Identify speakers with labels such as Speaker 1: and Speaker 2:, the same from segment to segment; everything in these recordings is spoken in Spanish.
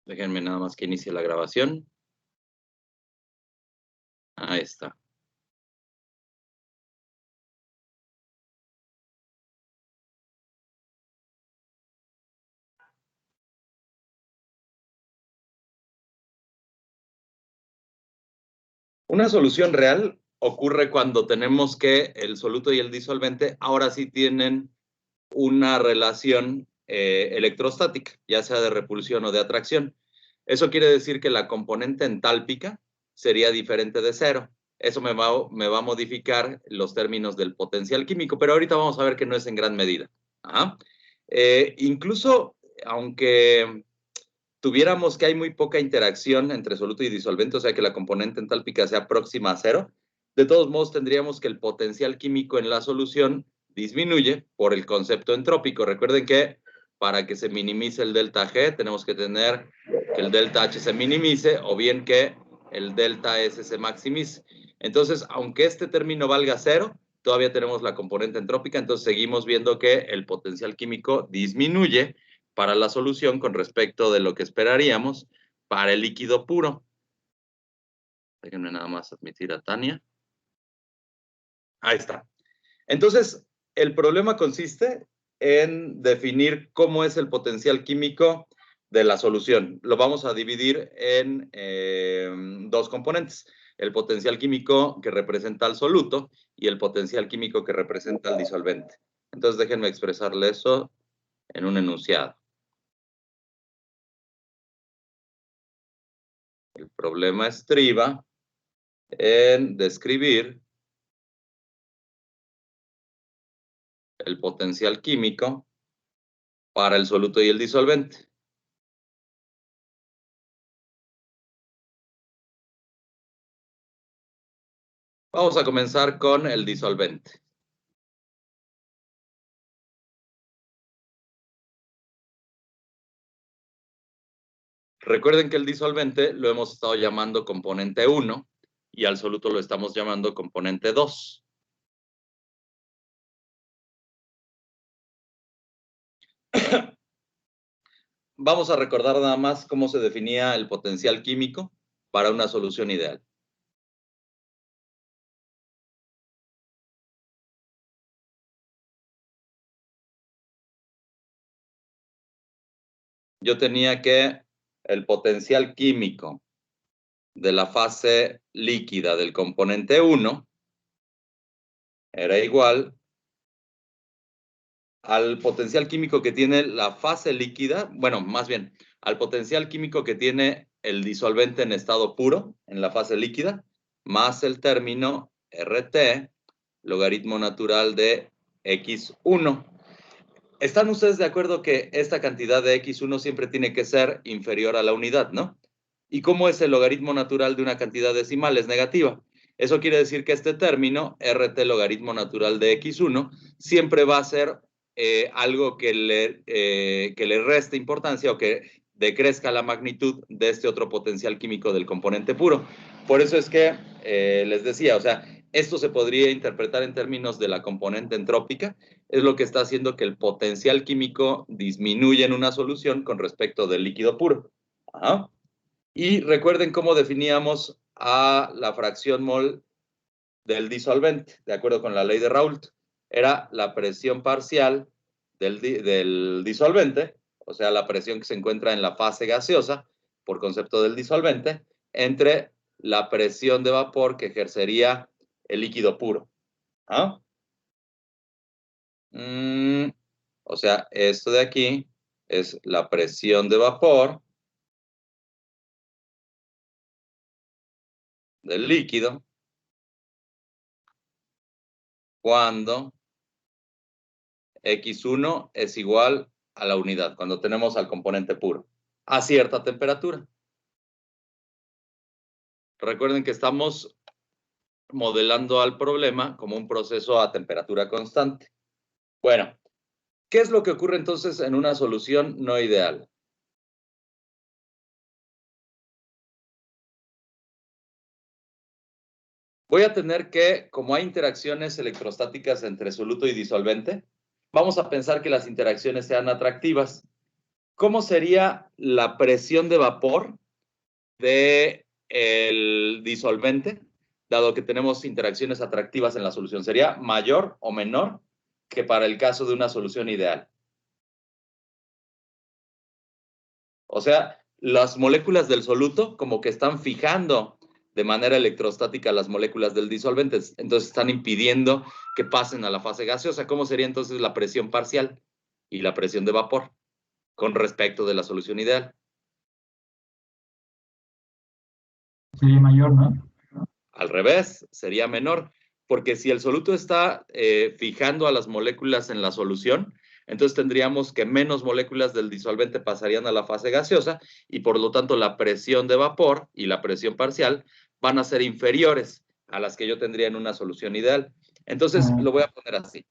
Speaker 1: Déjenme nada más que inicie la grabación. Ahí está. Una solución real ocurre cuando tenemos que el soluto y el disolvente ahora sí tienen una relación electrostática, ya sea de repulsión o de atracción. Eso quiere decir que la componente entálpica sería diferente de cero. Eso me va a modificar los términos del potencial químico, pero ahorita vamos a ver que no es en gran medida. Incluso, aunque tuviéramos que hay muy poca interacción entre soluto y disolvente, o sea que la componente entálpica sea próxima a cero, de todos modos tendríamos que el potencial químico en la solución disminuye por el concepto entrópico. Recuerden que para que se minimice el delta G, tenemos que tener que el delta H se minimice o bien que el delta S se maximice. Entonces, aunque este término valga cero, todavía tenemos la componente entrópica, entonces seguimos viendo que el potencial químico disminuye para la solución con respecto de lo que esperaríamos para el líquido puro. Déjenme nada más admitir a Tania. Ahí está. Entonces, el problema consiste en definir cómo es el potencial químico de la solución. Lo vamos a dividir en dos componentes. El potencial químico que representa al soluto y el potencial químico que representa al disolvente. Entonces, déjenme expresarle eso en un enunciado. El problema estriba en describir el potencial químico para el soluto y el disolvente. Vamos a comenzar con el disolvente. Recuerden que el disolvente lo hemos estado llamando componente 1 y al soluto lo estamos llamando componente 2. Vamos a recordar nada más cómo se definía el potencial químico para una solución ideal. Yo tenía que el potencial químico de la fase líquida del componente 1 era igual al potencial químico que tiene la fase líquida, bueno, más bien, al potencial químico que tiene el disolvente en estado puro, en la fase líquida, más el término RT, logaritmo natural de X1. ¿Están ustedes de acuerdo que esta cantidad de X1 siempre tiene que ser inferior a la unidad, no? ¿Y cómo es el logaritmo natural de una cantidad decimal? Es negativa. Eso quiere decir que este término, RT logaritmo natural de X1, siempre va a ser algo que le reste importancia o que decrezca la magnitud de este otro potencial químico del componente puro. Por eso es que les decía, o sea, esto se podría interpretar en términos de la componente entrópica, es lo que está haciendo que el potencial químico disminuya en una solución con respecto del líquido puro. Ajá. Y recuerden cómo definíamos a la fracción mol del disolvente, de acuerdo con la ley de Raoult. Era la presión parcial del disolvente, o sea, la presión que se encuentra en la fase gaseosa, por concepto del disolvente, entre la presión de vapor que ejercería el líquido puro. ¿Ah? O sea, esto de aquí es la presión de vapor del líquido cuando X1 es igual a la unidad, cuando tenemos al componente puro, a cierta temperatura. Recuerden que estamos modelando al problema como un proceso a temperatura constante. Bueno, ¿qué es lo que ocurre entonces en una solución no ideal? Voy a tener que, como hay interacciones electrostáticas entre soluto y disolvente, vamos a pensar que las interacciones sean atractivas. ¿cómo sería la presión de vapor del disolvente, dado que tenemos interacciones atractivas en la solución? ¿Sería mayor o menor que para el caso de una solución ideal? O sea, las moléculas del soluto como que están fijando de manera electrostática las moléculas del disolvente, entonces están impidiendo que pasen a la fase gaseosa. ¿Cómo sería entonces la presión parcial y la presión de vapor con respecto de la solución ideal?
Speaker 2: Sería mayor, ¿no?
Speaker 1: Al revés, sería menor, porque si el soluto está fijando a las moléculas en la solución, entonces tendríamos que menos moléculas del disolvente pasarían a la fase gaseosa y por lo tanto la presión de vapor y la presión parcial van a ser inferiores a las que yo tendría en una solución ideal. Entonces lo voy a poner así.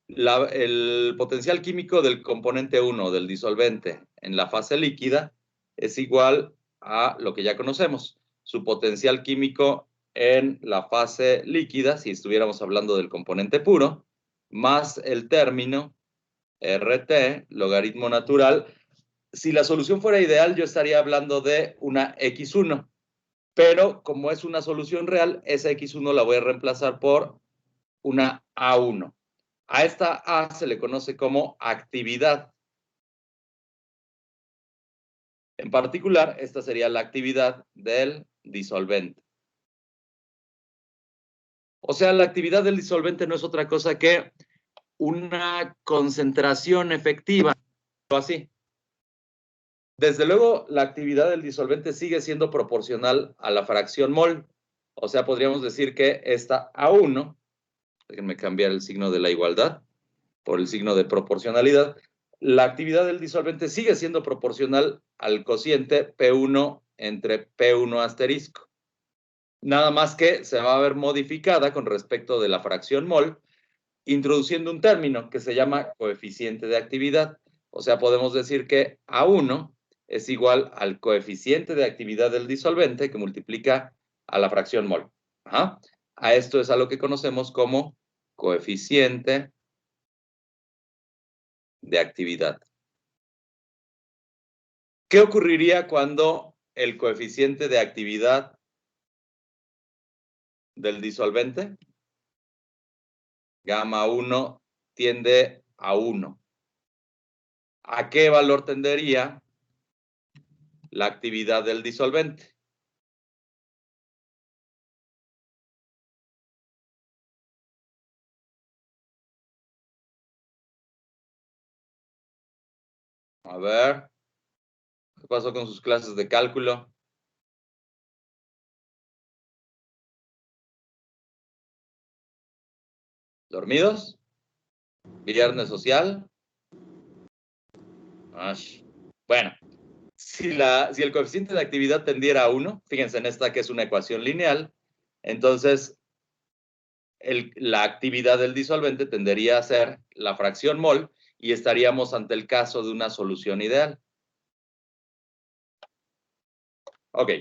Speaker 1: El potencial químico del componente 1 del disolvente en la fase líquida es igual a lo que ya conocemos. Su potencial químico en la fase líquida, si estuviéramos hablando del componente puro, más el término RT, logaritmo natural. Si la solución fuera ideal, yo estaría hablando de una X1, pero como es una solución real, esa X1 la voy a reemplazar por una A1. A esta A se le conoce como actividad. En particular, esta sería la actividad del disolvente. O sea, la actividad del disolvente no es otra cosa que una concentración efectiva, o así. Desde luego, la actividad del disolvente sigue siendo proporcional a la fracción mol. O sea, podríamos decir que esta A1, déjenme cambiar el signo de la igualdad por el signo de proporcionalidad, la actividad del disolvente sigue siendo proporcional al cociente P1 entre P1 asterisco. Nada más que se va a ver modificada con respecto de la fracción mol, introduciendo un término que se llama coeficiente de actividad. O sea, podemos decir que A1 es igual al coeficiente de actividad del disolvente que multiplica a la fracción mol. Ajá. A esto es a lo que conocemos como coeficiente de actividad. ¿Qué ocurriría cuando el coeficiente de actividad del disolvente, gamma 1, tiende a 1? ¿A qué valor tendería la actividad del disolvente? A ver, ¿qué pasó con sus clases de cálculo? ¿Dormidos? ¿Viernes social? Ash. Bueno, si el coeficiente de actividad tendiera a 1, fíjense en esta que es una ecuación lineal, entonces la actividad del disolvente tendería a ser la fracción mol y estaríamos ante el caso de una solución ideal. Ok.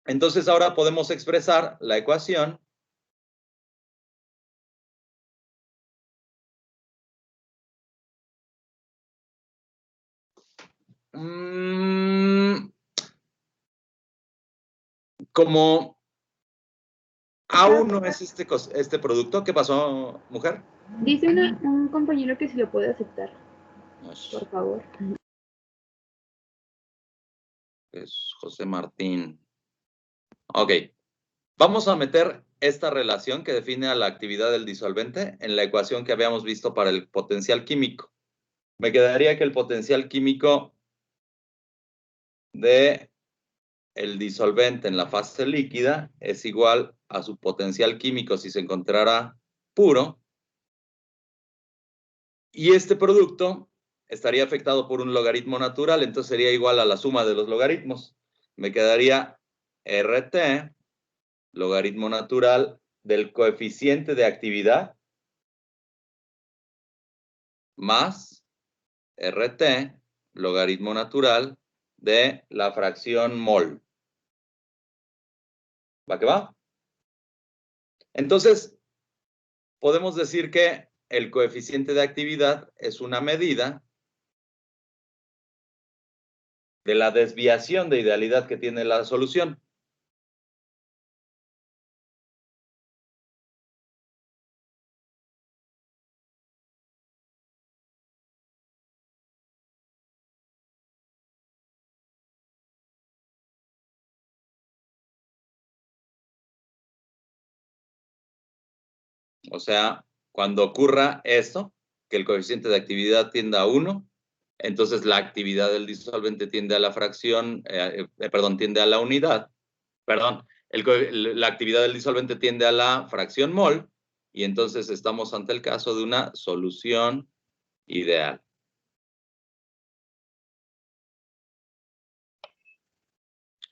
Speaker 1: Entonces ahora podemos expresar la ecuación como A1 es este producto. ¿Qué pasó, mujer?
Speaker 3: Dice un compañero que si lo puede aceptar, por favor.
Speaker 1: Es José Martín. Ok. Vamos a meter esta relación que define a la actividad del disolvente en la ecuación que habíamos visto para el potencial químico. Me quedaría que el potencial químico de el disolvente en la fase líquida es igual a su potencial químico si se encontrara puro. Y este producto estaría afectado por un logaritmo natural, entonces sería igual a la suma de los logaritmos. Me quedaría RT, logaritmo natural del coeficiente de actividad, más RT, logaritmo natural de la fracción mol. ¿Va que va? Entonces, podemos decir que el coeficiente de actividad es una medida de la desviación de idealidad que tiene la solución. O sea, cuando ocurra esto, que el coeficiente de actividad tienda a 1, entonces la actividad del disolvente tiende a la fracción, tiende a la unidad. La actividad del disolvente tiende a la fracción mol, y entonces estamos ante el caso de una solución ideal.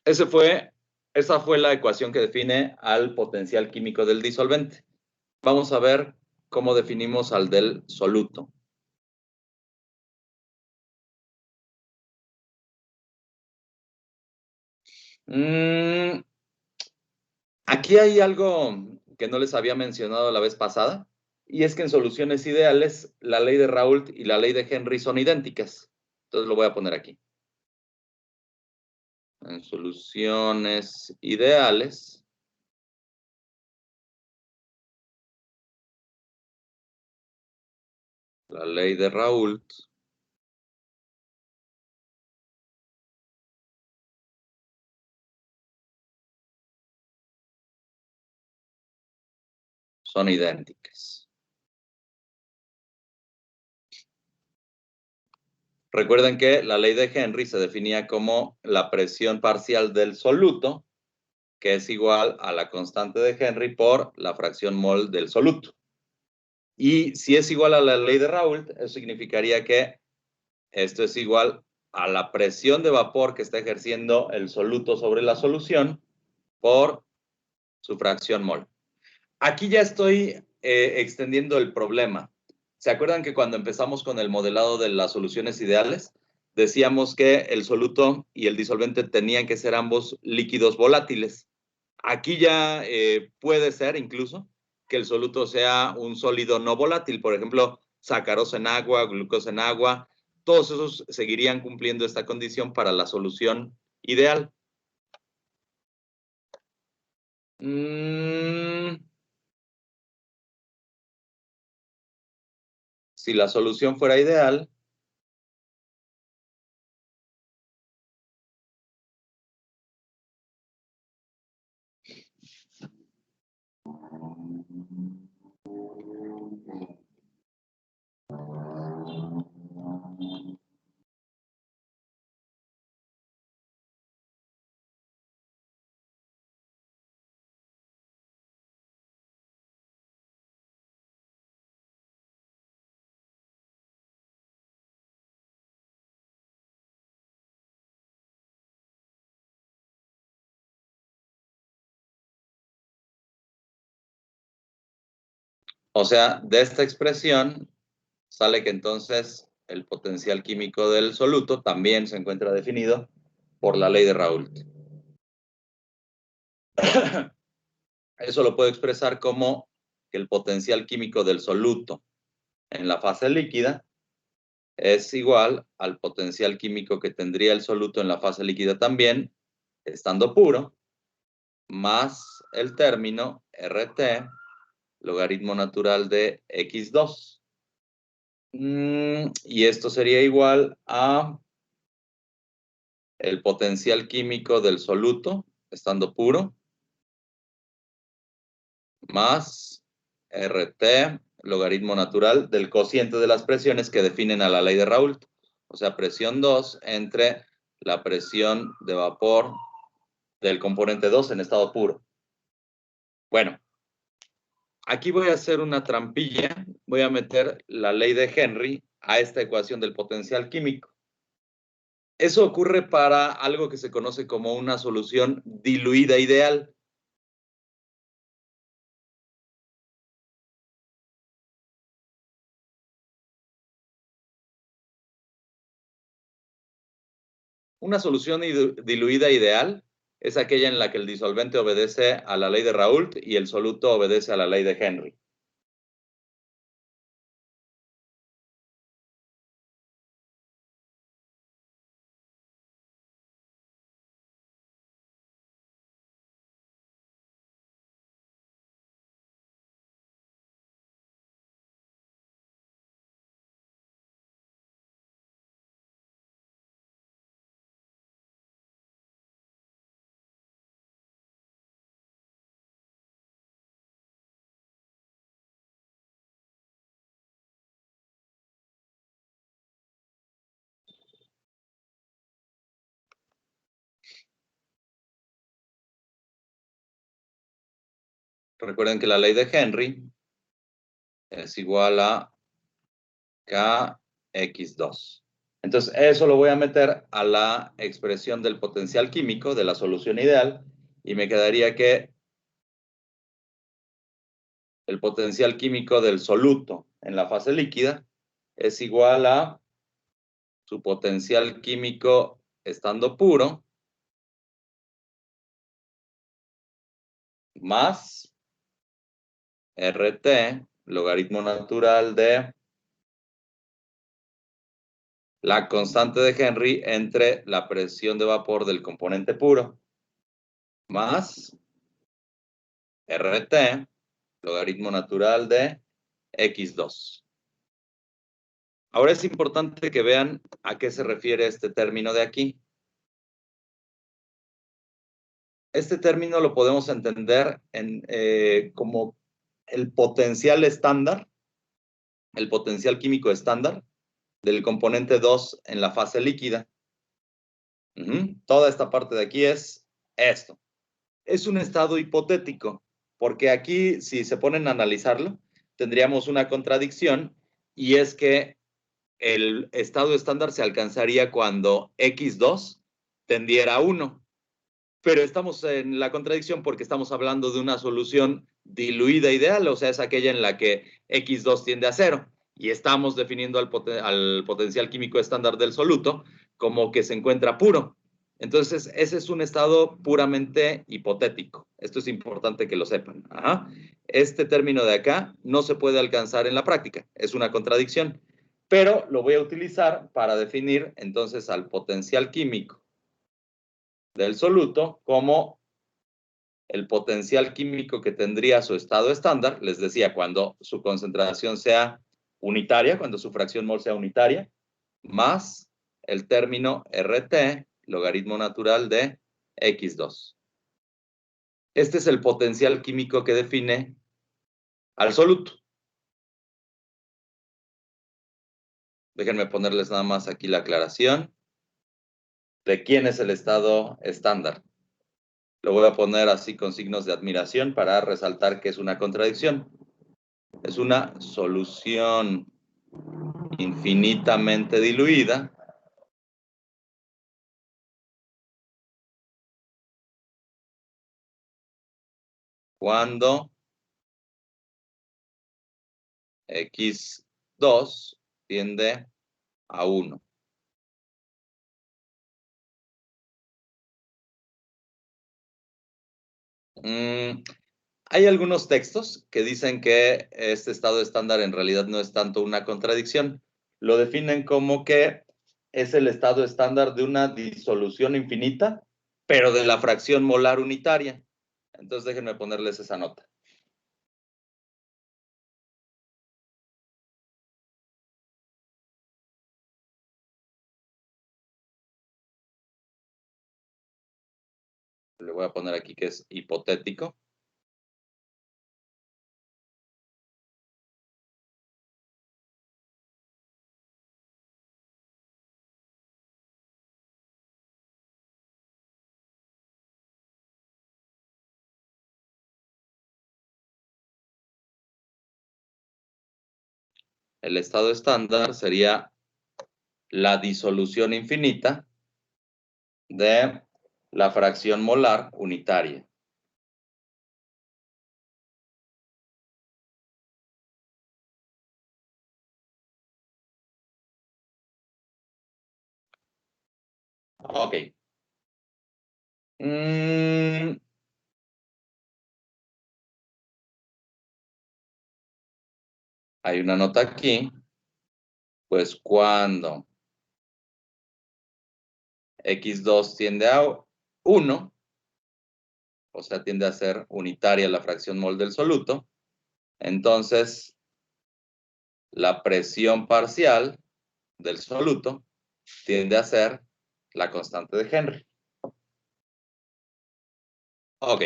Speaker 1: Esa fue la ecuación que define al potencial químico del disolvente. Vamos a ver cómo definimos al del soluto. Aquí hay algo que no les había mencionado la vez pasada, y es que en soluciones ideales, la ley de Raoult y la ley de Henry son idénticas. Entonces lo voy a poner aquí. En soluciones ideales, la ley de Raoult son idénticas. Recuerden que la ley de Henry se definía como la presión parcial del soluto, que es igual a la constante de Henry por la fracción mol del soluto. Y si es igual a la ley de Raoult, eso significaría que esto es igual a la presión de vapor que está ejerciendo el soluto sobre la solución por su fracción mol. Aquí ya estoy extendiendo el problema. ¿Se acuerdan que cuando empezamos con el modelado de las soluciones ideales, decíamos que el soluto y el disolvente tenían que ser ambos líquidos volátiles? Aquí ya puede ser incluso que el soluto sea un sólido no volátil, por ejemplo, sacarosa en agua, glucosa en agua, todos esos seguirían cumpliendo esta condición para la solución ideal. Si la solución fuera ideal, o sea, de esta expresión sale que entonces el potencial químico del soluto también se encuentra definido por la ley de Raoult. Eso lo puedo expresar como que el potencial químico del soluto en la fase líquida es igual al potencial químico que tendría el soluto en la fase líquida también, estando puro, más el término RT, logaritmo natural de X2. Y esto sería igual a el potencial químico del soluto, estando puro, más RT, logaritmo natural del cociente de las presiones que definen a la ley de Raoult. O sea, presión 2 entre la presión de vapor del componente 2 en estado puro. Bueno, aquí voy a hacer una trampilla. Voy a meter la ley de Henry a esta ecuación del potencial químico. Eso ocurre para algo que se conoce como una solución diluida ideal. Una solución diluida ideal es aquella en la que el disolvente obedece a la ley de Raoult y el soluto obedece a la ley de Henry. Recuerden que la ley de Henry es igual a Kx2. Entonces, eso lo voy a meter a la expresión del potencial químico de la solución ideal y me quedaría que el potencial químico del soluto en la fase líquida es igual a su potencial químico estando puro más RT, logaritmo natural de la constante de Henry entre la presión de vapor del componente puro más RT, logaritmo natural de X2. Ahora es importante que vean a qué se refiere este término de aquí. Este término lo podemos entender como el potencial estándar, el potencial químico estándar del componente 2 en la fase líquida. Toda esta parte de aquí es esto. Es un estado hipotético, porque aquí, si se ponen a analizarlo, tendríamos una contradicción, y es que el estado estándar se alcanzaría cuando X2 tendiera a 1. Pero estamos en la contradicción porque estamos hablando de una solución diluida ideal, o sea, es aquella en la que X2 tiende a 0. Y estamos definiendo al potencial químico estándar del soluto como que se encuentra puro. Entonces, ese es un estado puramente hipotético. Esto es importante que lo sepan. Este término de acá no se puede alcanzar en la práctica. Es una contradicción. Pero lo voy a utilizar para definir entonces al potencial químico del soluto como el potencial químico que tendría su estado estándar, les decía, cuando su concentración sea unitaria, cuando su fracción mol sea unitaria, más el término RT, logaritmo natural de X2. Este es el potencial químico que define al soluto. Déjenme ponerles nada más aquí la aclaración de quién es el estado estándar. Lo voy a poner así con signos de admiración para resaltar que es una contradicción. Es una solución infinitamente diluida cuando X2 tiende a 1. Hay algunos textos que dicen que este estado estándar en realidad no es tanto una contradicción. Lo definen como que es el estado estándar de una disolución infinita, pero de la fracción molar unitaria. Entonces déjenme ponerles esa nota. Le voy a poner aquí que es hipotético. El estado estándar sería la disolución infinita de la fracción molar unitaria. Ok. Hay una nota aquí. Pues cuando X2 tiende a 1, o sea, tiende a ser unitaria la fracción mol del soluto, entonces la presión parcial del soluto tiende a ser la constante de Henry. Ok,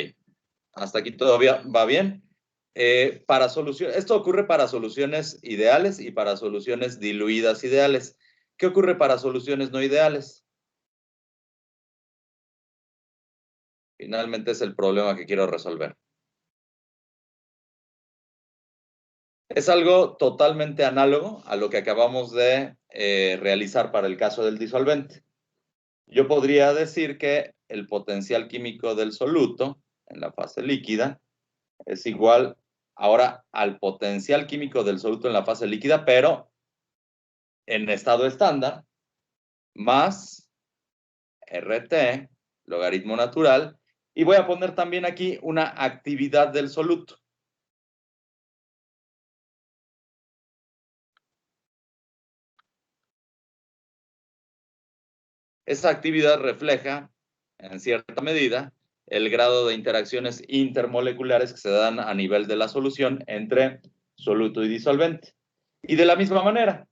Speaker 1: hasta aquí todavía va bien. Esto ocurre para soluciones ideales y para soluciones diluidas ideales. ¿Qué ocurre para soluciones no ideales? Finalmente es el problema que quiero resolver. Es algo totalmente análogo a lo que acabamos de realizar para el caso del disolvente. Yo podría decir que el potencial químico del soluto en la fase líquida es igual ahora al potencial químico del soluto en la fase líquida, pero en estado estándar, más RT, logaritmo natural, y voy a poner también aquí una actividad del soluto. Esa actividad refleja, en cierta medida, el grado de interacciones intermoleculares que se dan a nivel de la solución entre soluto y disolvente. Y de la misma manera,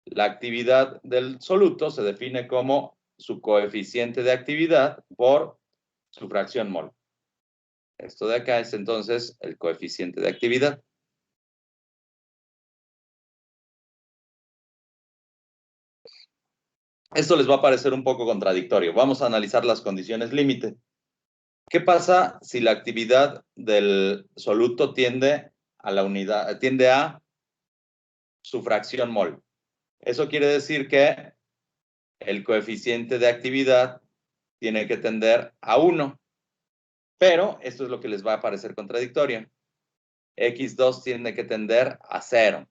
Speaker 1: la actividad del soluto se define como su coeficiente de actividad por su fracción mol. Esto de acá es entonces el coeficiente de actividad. Esto les va a parecer un poco contradictorio. Vamos a analizar las condiciones límite. ¿Qué pasa si la actividad del soluto tiende a su fracción mol? Eso quiere decir que el coeficiente de actividad tiene que tender a 1. Pero esto es lo que les va a parecer contradictorio. X2 tiene que tender a 0.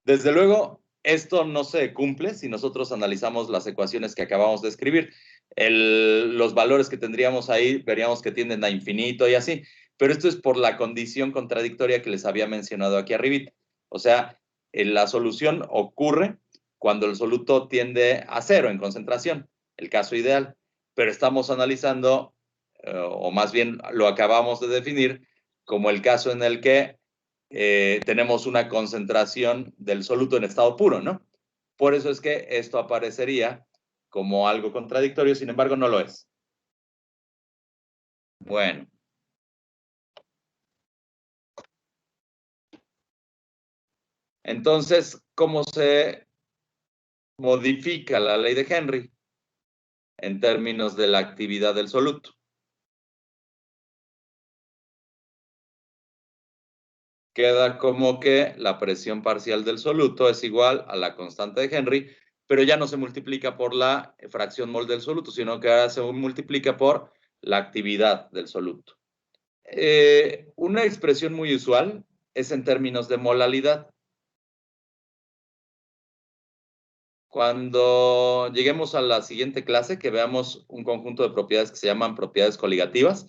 Speaker 1: Desde luego, esto no se cumple si nosotros analizamos las ecuaciones que acabamos de escribir. Los valores que tendríamos ahí, veríamos que tienden a infinito y así. Pero esto es por la condición contradictoria que les había mencionado aquí arribita. O sea, la solución ocurre cuando el soluto tiende a 0 en concentración, el caso ideal. Pero estamos analizando, o más bien lo acabamos de definir, como el caso en el que tenemos una concentración del soluto en estado puro, ¿no? Por eso es que esto aparecería como algo contradictorio, sin embargo no lo es. Bueno. Entonces, ¿cómo se modifica la ley de Henry en términos de la actividad del soluto? Queda como que la presión parcial del soluto es igual a la constante de Henry, pero ya no se multiplica por la fracción mol del soluto, sino que ahora se multiplica por la actividad del soluto. Una expresión muy usual es en términos de molalidad. Cuando lleguemos a la siguiente clase, que veamos un conjunto de propiedades que se llaman propiedades coligativas,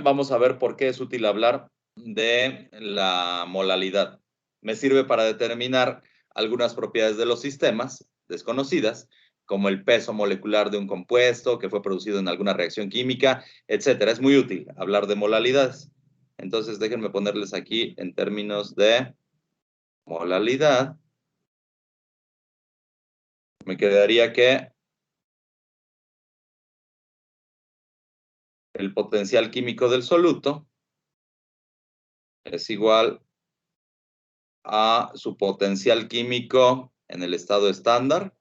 Speaker 1: vamos a ver por qué es útil hablar de la molalidad. Me sirve para determinar algunas propiedades de los sistemas desconocidas, como el peso molecular de un compuesto que fue producido en alguna reacción química, etcétera. Es muy útil hablar de molalidades. Entonces, déjenme ponerles aquí en términos de molalidad. Me quedaría que el potencial químico del soluto es igual a su potencial químico en el estado estándar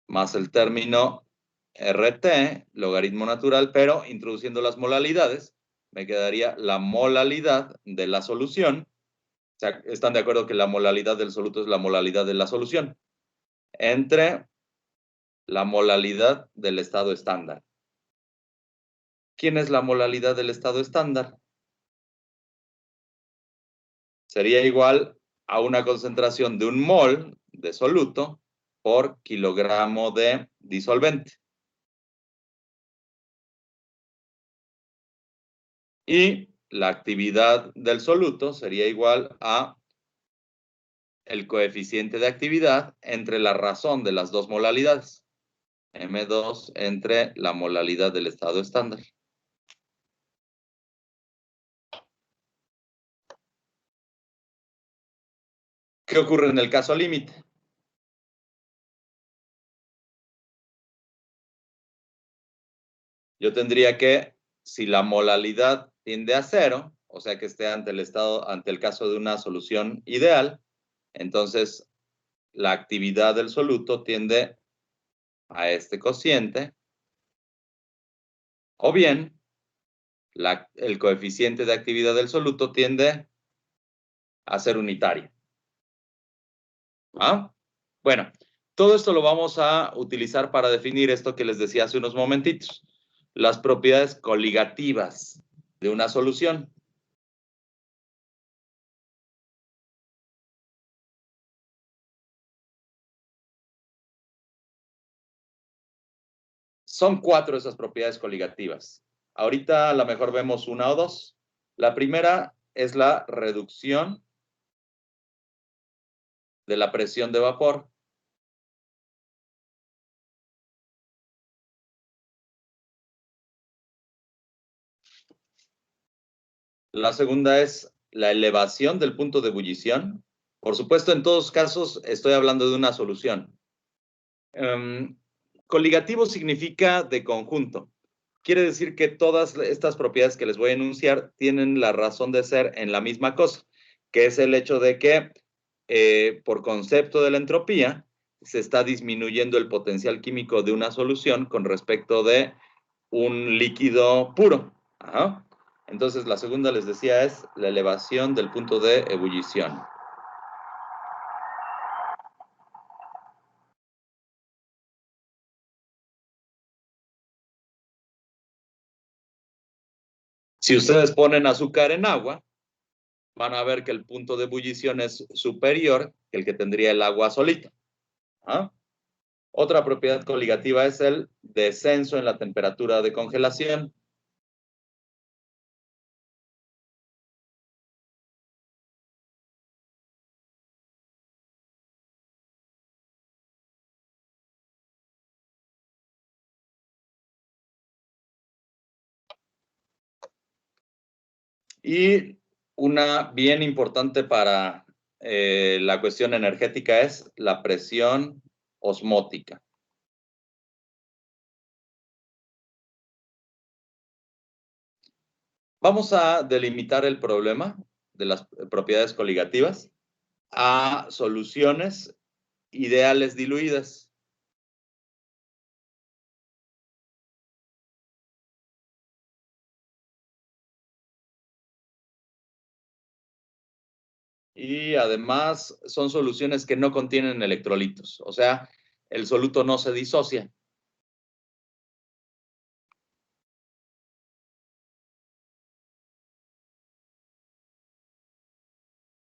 Speaker 1: más el término RT, logaritmo natural, pero introduciendo las molalidades, me quedaría la molalidad de la solución. O sea, ¿están de acuerdo que la molalidad del soluto es la molalidad de la solución? Entre la molalidad del estado estándar. ¿Quién es la molalidad del estado estándar? Sería igual a una concentración de 1 mol de soluto por kilogramo de disolvente. Y la actividad del soluto sería igual a el coeficiente de actividad entre la razón de las dos molalidades. M2 entre la molalidad del estado estándar. ¿Qué ocurre en el caso límite? Yo tendría que, si la molalidad tiende a 0, o sea que esté ante el caso de una solución ideal, entonces la actividad del soluto tiende a este cociente, o bien el coeficiente de actividad del soluto tiende a ser unitario. ¿Ah? Bueno, todo esto lo vamos a utilizar para definir esto que les decía hace unos momentitos, las propiedades coligativas de una solución. Son 4 esas propiedades coligativas. Ahorita a lo mejor vemos una o dos. La primera es la reducción de la presión de vapor. La segunda es la elevación del punto de ebullición. Por supuesto, en todos casos estoy hablando de una solución. Coligativo significa de conjunto. Quiere decir que todas estas propiedades que les voy a enunciar tienen la razón de ser en la misma cosa, que es el hecho de que por concepto de la entropía se está disminuyendo el potencial químico de una solución con respecto de un líquido puro. Ajá. Entonces, la segunda, les decía, es la elevación del punto de ebullición. Si ustedes ponen azúcar en agua, van a ver que el punto de ebullición es superior que el que tendría el agua solita. ¿Ah? Otra propiedad coligativa es el descenso en la temperatura de congelación. Y una bien importante para la cuestión energética es la presión osmótica. Vamos a delimitar el problema de las propiedades coligativas a soluciones ideales diluidas. Y además son soluciones que no contienen electrolitos, o sea, el soluto no se disocia.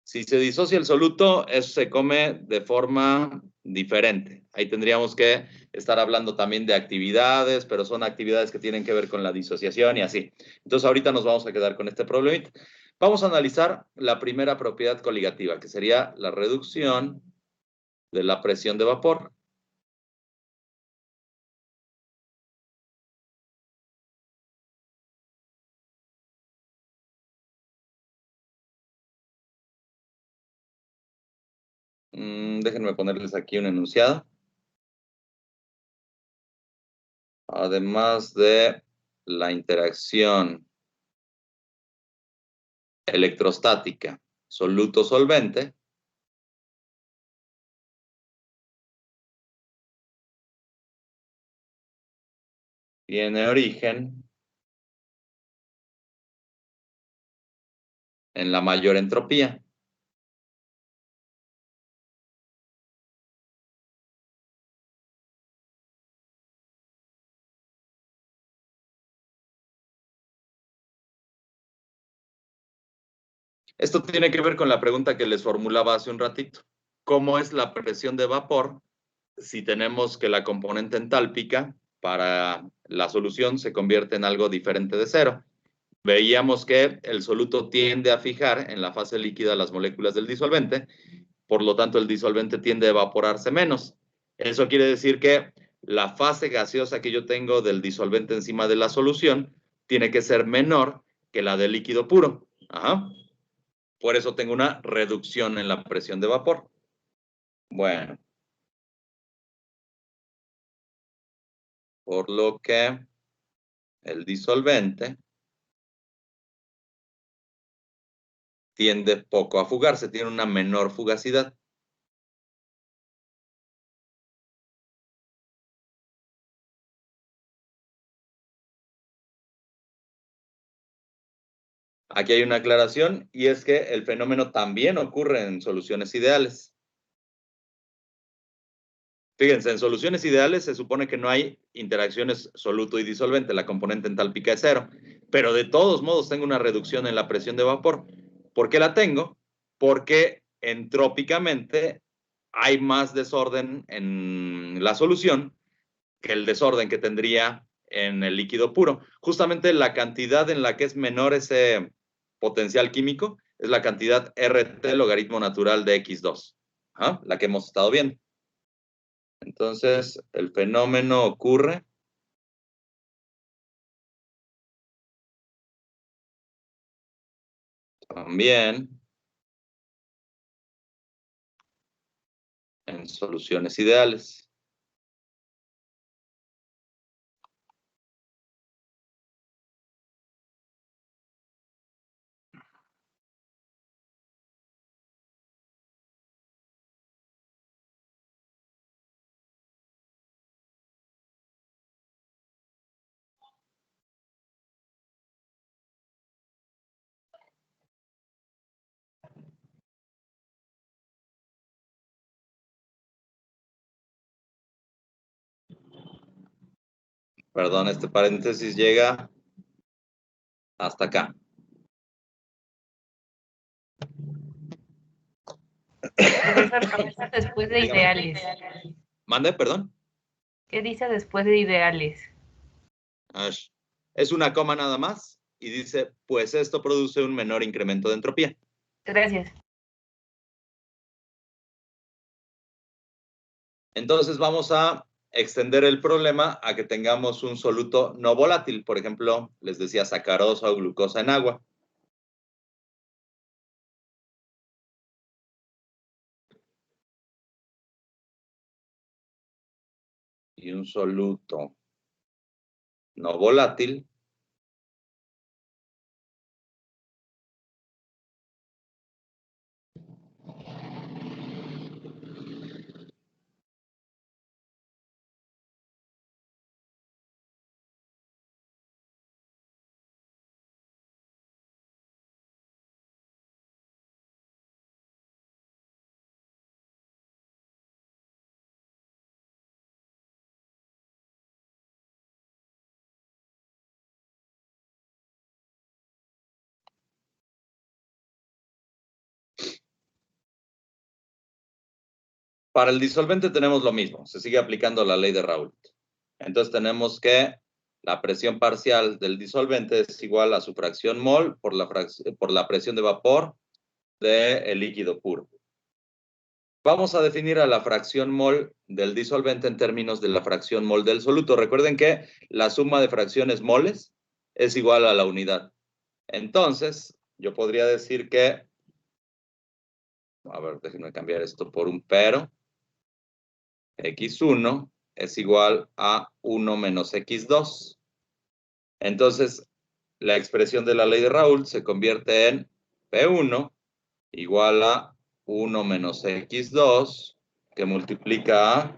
Speaker 1: Si se disocia el soluto, eso se come de forma diferente. Ahí tendríamos que estar hablando también de actividades, pero son actividades que tienen que ver con la disociación y así. Entonces ahorita nos vamos a quedar con este problemita. Vamos a analizar la primera propiedad coligativa, que sería la reducción de la presión de vapor. Déjenme ponerles aquí un enunciado. Además de la interacción electrostática soluto-solvente, tiene origen en la mayor entropía. Esto tiene que ver con la pregunta que les formulaba hace un ratito. ¿Cómo es la presión de vapor si tenemos que la componente entálpica para la solución se convierte en algo diferente de cero? Veíamos que el soluto tiende a fijar en la fase líquida las moléculas del disolvente, por lo tanto el disolvente tiende a evaporarse menos. Eso quiere decir que la fase gaseosa que yo tengo del disolvente encima de la solución tiene que ser menor que la del líquido puro. Ajá. Por eso tengo una reducción en la presión de vapor. Bueno, por lo que el disolvente tiende poco a fugarse, tiene una menor fugacidad. Aquí hay una aclaración y es que el fenómeno también ocurre en soluciones ideales. Fíjense, en soluciones ideales se supone que no hay interacciones soluto y disolvente, la componente entálpica es 0, pero de todos modos tengo una reducción en la presión de vapor. ¿Por qué la tengo? Porque entrópicamente hay más desorden en la solución que el desorden que tendría en el líquido puro. Justamente la cantidad en la que es menor ese potencial químico es la cantidad RT logaritmo natural de X2, ¿ah? La que hemos estado viendo. Entonces, el fenómeno ocurre también en soluciones ideales. Perdón, este paréntesis llega hasta acá.
Speaker 4: Profesor, ¿qué dice después de ideales?
Speaker 1: ¿Mande, perdón?
Speaker 4: ¿Qué dice después de ideales?
Speaker 1: Es una coma nada más y dice, pues esto produce un menor incremento de entropía.
Speaker 4: Gracias.
Speaker 1: Entonces vamos a extender el problema a que tengamos un soluto no volátil. Por ejemplo, les decía sacarosa o glucosa en agua. Y un soluto no volátil para el disolvente tenemos lo mismo, se sigue aplicando la ley de Raoult. Entonces tenemos que la presión parcial del disolvente es igual a su fracción mol por la presión de vapor del líquido puro. Vamos a definir a la fracción mol del disolvente en términos de la fracción mol del soluto. Recuerden que la suma de fracciones moles es igual a la unidad. Entonces, yo podría decir que, a ver, déjenme cambiar esto por un pero. X1 es igual a 1 menos X2. Entonces, la expresión de la ley de Raoult se convierte en P1 igual a 1 menos X2, que multiplica a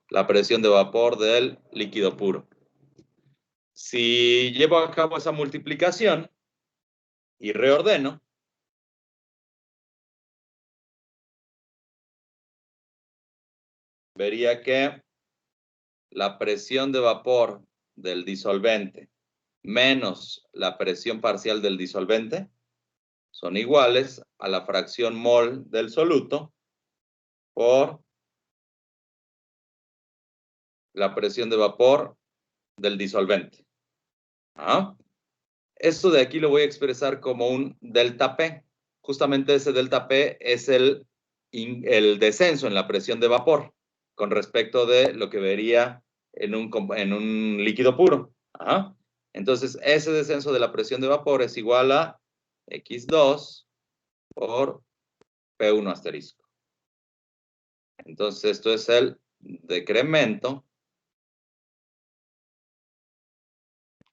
Speaker 1: la presión de vapor del líquido puro. Si llevo a cabo esa multiplicación y reordeno, vería que la presión de vapor del disolvente menos la presión parcial del disolvente son iguales a la fracción mol del soluto por la presión de vapor del disolvente. ¿Ah? Esto de aquí lo voy a expresar como un delta P. Justamente ese delta P es el descenso en la presión de vapor con respecto de lo que vería en un líquido puro. ¿Ah? Entonces, ese descenso de la presión de vapor es igual a X2 por P1 asterisco. Entonces, esto es el decremento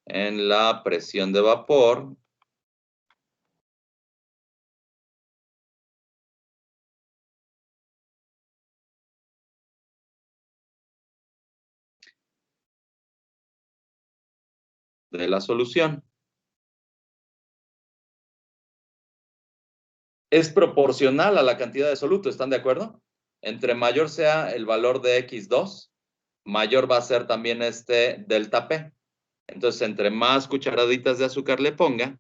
Speaker 1: en la presión de vapor de la solución. es proporcional a la cantidad de soluto, ¿están de acuerdo? Entre mayor sea el valor de X2, mayor va a ser también este delta P. Entonces, entre más cucharaditas de azúcar le ponga,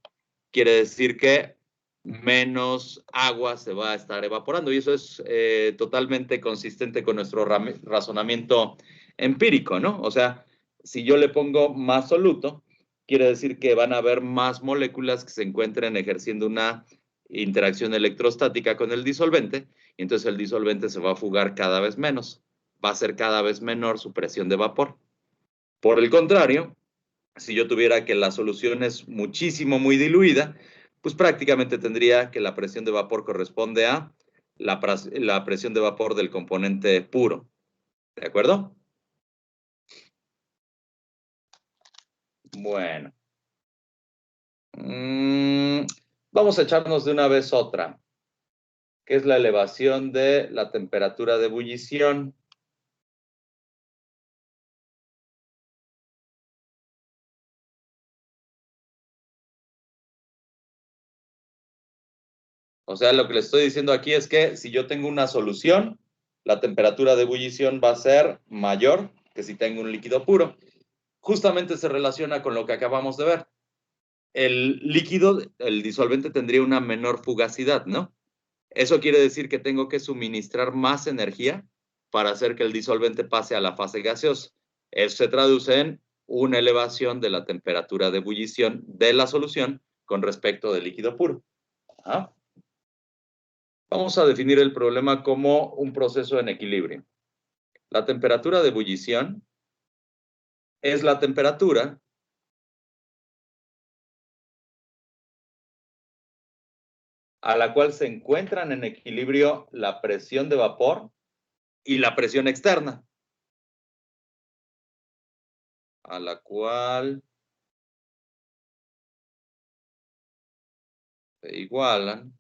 Speaker 1: quiere decir que menos agua se va a estar evaporando. Y eso es totalmente consistente con nuestro razonamiento empírico, ¿no? O sea, si yo le pongo más soluto, quiere decir que van a haber más moléculas que se encuentren ejerciendo una interacción electrostática con el disolvente, y entonces el disolvente se va a fugar cada vez menos. Va a ser cada vez menor su presión de vapor. Por el contrario, si yo tuviera que la solución es muchísimo, muy diluida, pues prácticamente tendría que la presión de vapor corresponde a la presión de vapor del componente puro. ¿De acuerdo? Bueno. Vamos a echarnos de una vez otra, que es la elevación de la temperatura de ebullición. O sea, lo que les estoy diciendo aquí es que si yo tengo una solución, la temperatura de ebullición va a ser mayor que si tengo un líquido puro. Justamente se relaciona con lo que acabamos de ver. El líquido, el disolvente tendría una menor fugacidad, ¿no? Eso quiere decir que tengo que suministrar más energía para hacer que el disolvente pase a la fase gaseosa. Eso se traduce en una elevación de la temperatura de ebullición de la solución con respecto del líquido puro. ¿Ah? Vamos a definir el problema como un proceso en equilibrio. La temperatura de ebullición es la temperatura a la cual se encuentran en equilibrio la presión de vapor y la presión externa, a la cual se igualan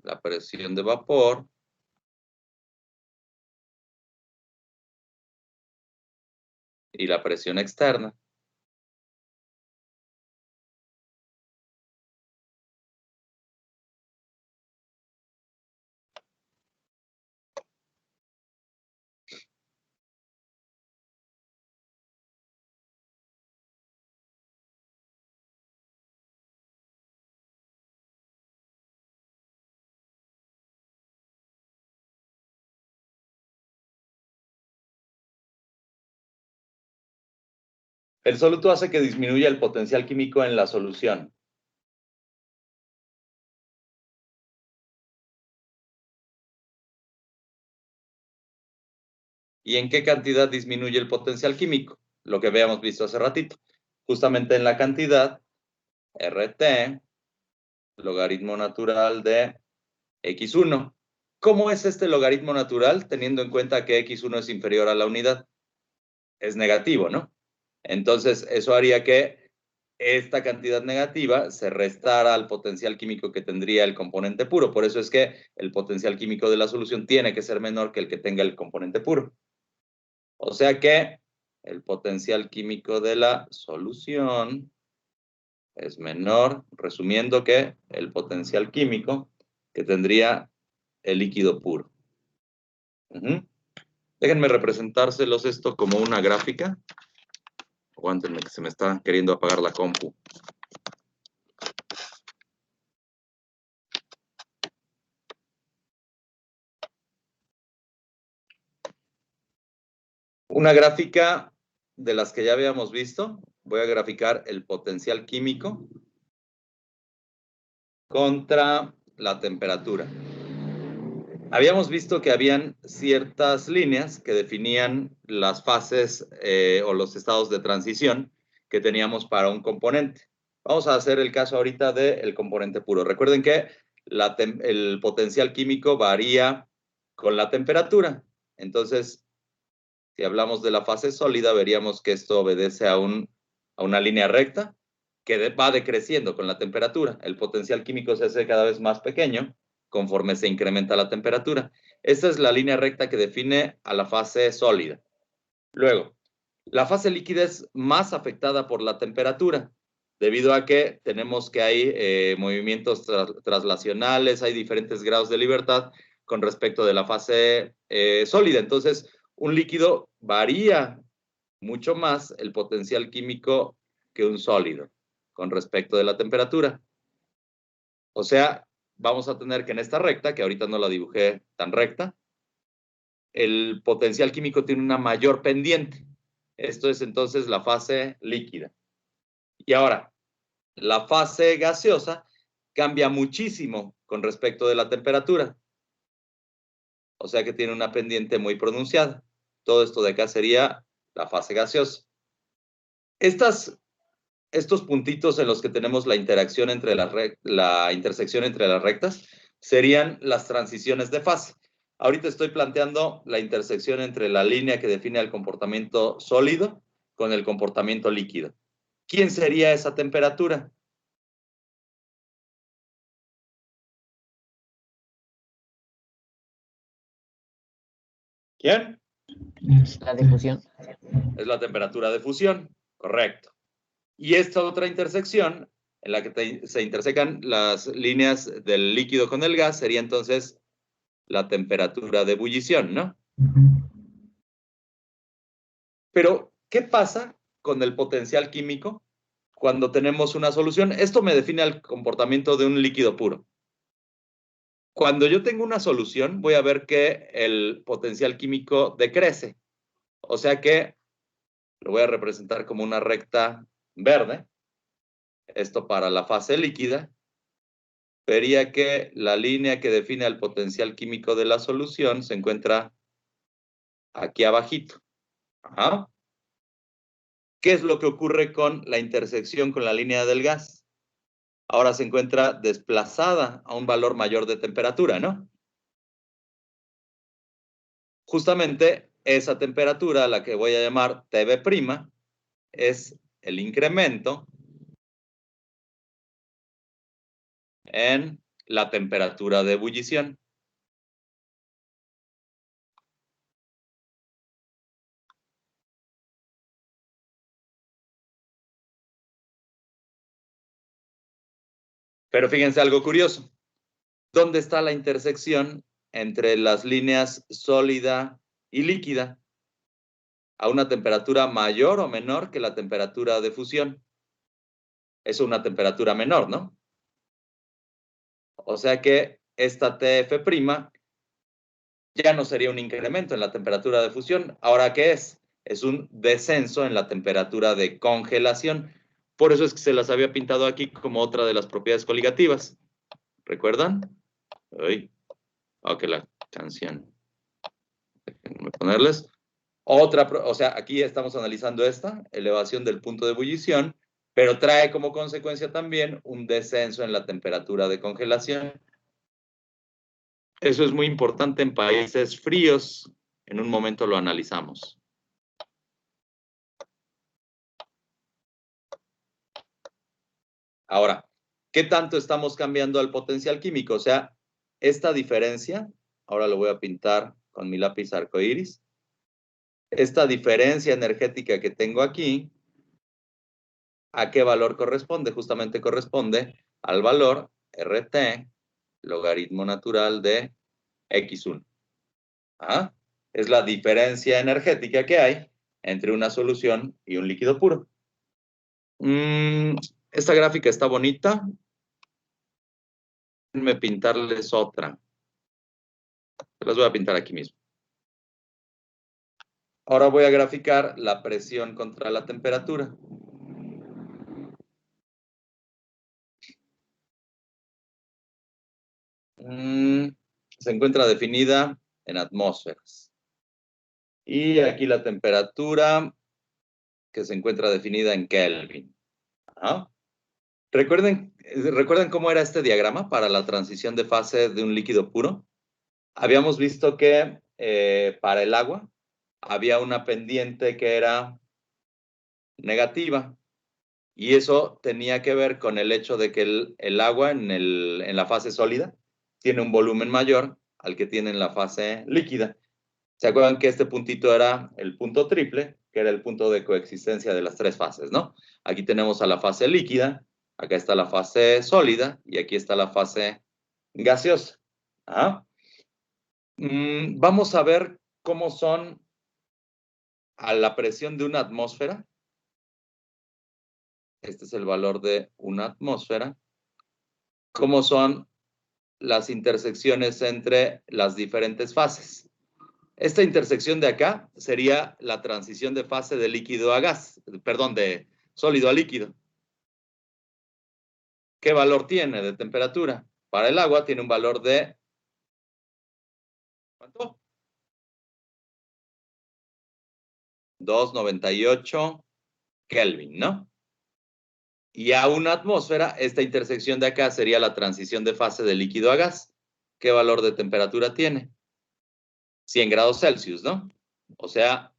Speaker 1: la presión de vapor y la presión externa. El soluto hace que disminuya el potencial químico en la solución. ¿Y en qué cantidad disminuye el potencial químico? Lo que habíamos visto hace ratito. Justamente en la cantidad RT, logaritmo natural de X1. ¿Cómo es este logaritmo natural teniendo en cuenta que X1 es inferior a la unidad? Es negativo, ¿no? Entonces, eso haría que esta cantidad negativa se restara al potencial químico que tendría el componente puro. Por eso es que el potencial químico de la solución tiene que ser menor que el que tenga el componente puro. O sea que el potencial químico de la solución es menor, resumiendo que el potencial químico que tendría el líquido puro. Déjenme representárselos esto como una gráfica. Aguántenme que se me está queriendo apagar la compu. Una gráfica de las que ya habíamos visto. Voy a graficar el potencial químico contra la temperatura. Habíamos visto que habían ciertas líneas que definían las fases o los estados de transición que teníamos para un componente. Vamos a hacer el caso ahorita del componente puro. Recuerden que el potencial químico varía con la temperatura. Entonces, si hablamos de la fase sólida, veríamos que esto obedece a una línea recta que va decreciendo con la temperatura. El potencial químico se hace cada vez más pequeño conforme se incrementa la temperatura. Esta es la línea recta que define a la fase sólida. Luego, la fase líquida es más afectada por la temperatura. debido a que tenemos que hay movimientos traslacionales, hay diferentes grados de libertad con respecto de la fase sólida. Entonces, un líquido varía mucho más el potencial químico que un sólido con respecto de la temperatura. O sea, vamos a tener que en esta recta, que ahorita no la dibujé tan recta, el potencial químico tiene una mayor pendiente. Esto es entonces la fase líquida. Y ahora, la fase gaseosa cambia muchísimo con respecto de la temperatura. O sea que tiene una pendiente muy pronunciada. Todo esto de acá sería la fase gaseosa. Estos puntitos en los que tenemos la interacción entre la intersección entre las rectas serían las transiciones de fase. Ahorita estoy planteando la intersección entre la línea que define el comportamiento sólido con el comportamiento líquido. ¿Quién sería esa temperatura? ¿Quién?
Speaker 5: La de fusión.
Speaker 1: Es la temperatura de fusión, correcto. Y esta otra intersección, en la que se intersecan las líneas del líquido con el gas, sería entonces la temperatura de ebullición, ¿no? Pero, ¿qué pasa con el potencial químico cuando tenemos una solución? Esto me define el comportamiento de un líquido puro. Cuando yo tengo una solución, voy a ver que el potencial químico decrece. O sea que lo voy a representar como una recta verde. Esto para la fase líquida. Vería que la línea que define el potencial químico de la solución se encuentra aquí abajito. Ajá. ¿Qué es lo que ocurre con la intersección con la línea del gas? Ahora se encuentra desplazada a un valor mayor de temperatura, ¿no? Justamente esa temperatura, a la que voy a llamar Tb', es el incremento en la temperatura de ebullición. Pero fíjense algo curioso. ¿Dónde está la intersección entre las líneas sólida y líquida? A una temperatura mayor o menor que la temperatura de fusión. Es una temperatura menor, ¿no? O sea que esta Tf' ya no sería un incremento en la temperatura de fusión. ¿Ahora qué es? Es un descenso en la temperatura de congelación. Por eso es que se las había pintado aquí como otra de las propiedades coligativas. ¿Recuerdan? Uy, ok, la canción. Déjenme ponerles. Otra, o sea, aquí estamos analizando esta, elevación del punto de ebullición, pero trae como consecuencia también un descenso en la temperatura de congelación. Eso es muy importante en países fríos. En un momento lo analizamos. Ahora, ¿qué tanto estamos cambiando al potencial químico? O sea, esta diferencia, ahora lo voy a pintar con mi lápiz arcoíris. Esta diferencia energética que tengo aquí, ¿a qué valor corresponde? Justamente corresponde al valor RT, logaritmo natural de X1. ¿Ah? Es la diferencia energética que hay entre una solución y un líquido puro. Esta gráfica está bonita. Déjenme pintarles otra. Las voy a pintar aquí mismo. Ahora voy a graficar la presión contra la temperatura. Se encuentra definida en atmósferas. Y aquí la temperatura que se encuentra definida en Kelvin. ¿Ah? ¿Recuerdan cómo era este diagrama para la transición de fase de un líquido puro? Habíamos visto que para el agua había una pendiente que era negativa. Y eso tenía que ver con el hecho de que el agua en la fase sólida tiene un volumen mayor al que tiene en la fase líquida. ¿Se acuerdan que este puntito era el punto triple? que era el punto de coexistencia de las tres fases, ¿no? Aquí tenemos a la fase líquida, acá está la fase sólida y aquí está la fase gaseosa. ¿Ah? Vamos a ver cómo son a la presión de una atmósfera. Este es el valor de una atmósfera. ¿Cómo son las intersecciones entre las diferentes fases? Esta intersección de acá sería la transición de fase de líquido a gas, perdón, de sólido a líquido. ¿Qué valor tiene de temperatura? Para el agua tiene un valor de... ¿cuánto? 298 Kelvin, ¿no? Y a una atmósfera, esta intersección de acá sería la transición de fase de líquido a gas. ¿Qué valor de temperatura tiene? 100 grados Celsius, ¿no? O sea,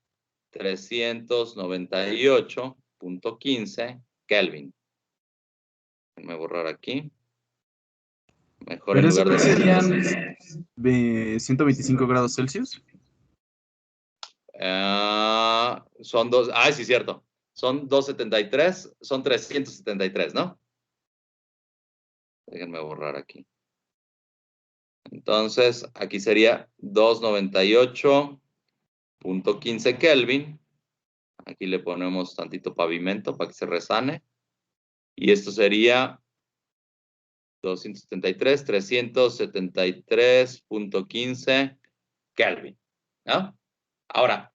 Speaker 1: 398.15 Kelvin. Déjenme borrar aquí. Mejor
Speaker 6: Pero
Speaker 1: en
Speaker 6: eso
Speaker 1: lugar
Speaker 6: no
Speaker 1: de...
Speaker 6: serían 125 grados Celsius.
Speaker 1: Son dos... Ah, sí, cierto. Son 273, son 373, ¿no? Déjenme borrar aquí. Entonces, aquí sería 298.15 Kelvin. Aquí le ponemos tantito pavimento para que se resane. Y esto sería 373.15 Kelvin, ¿no? Ahora,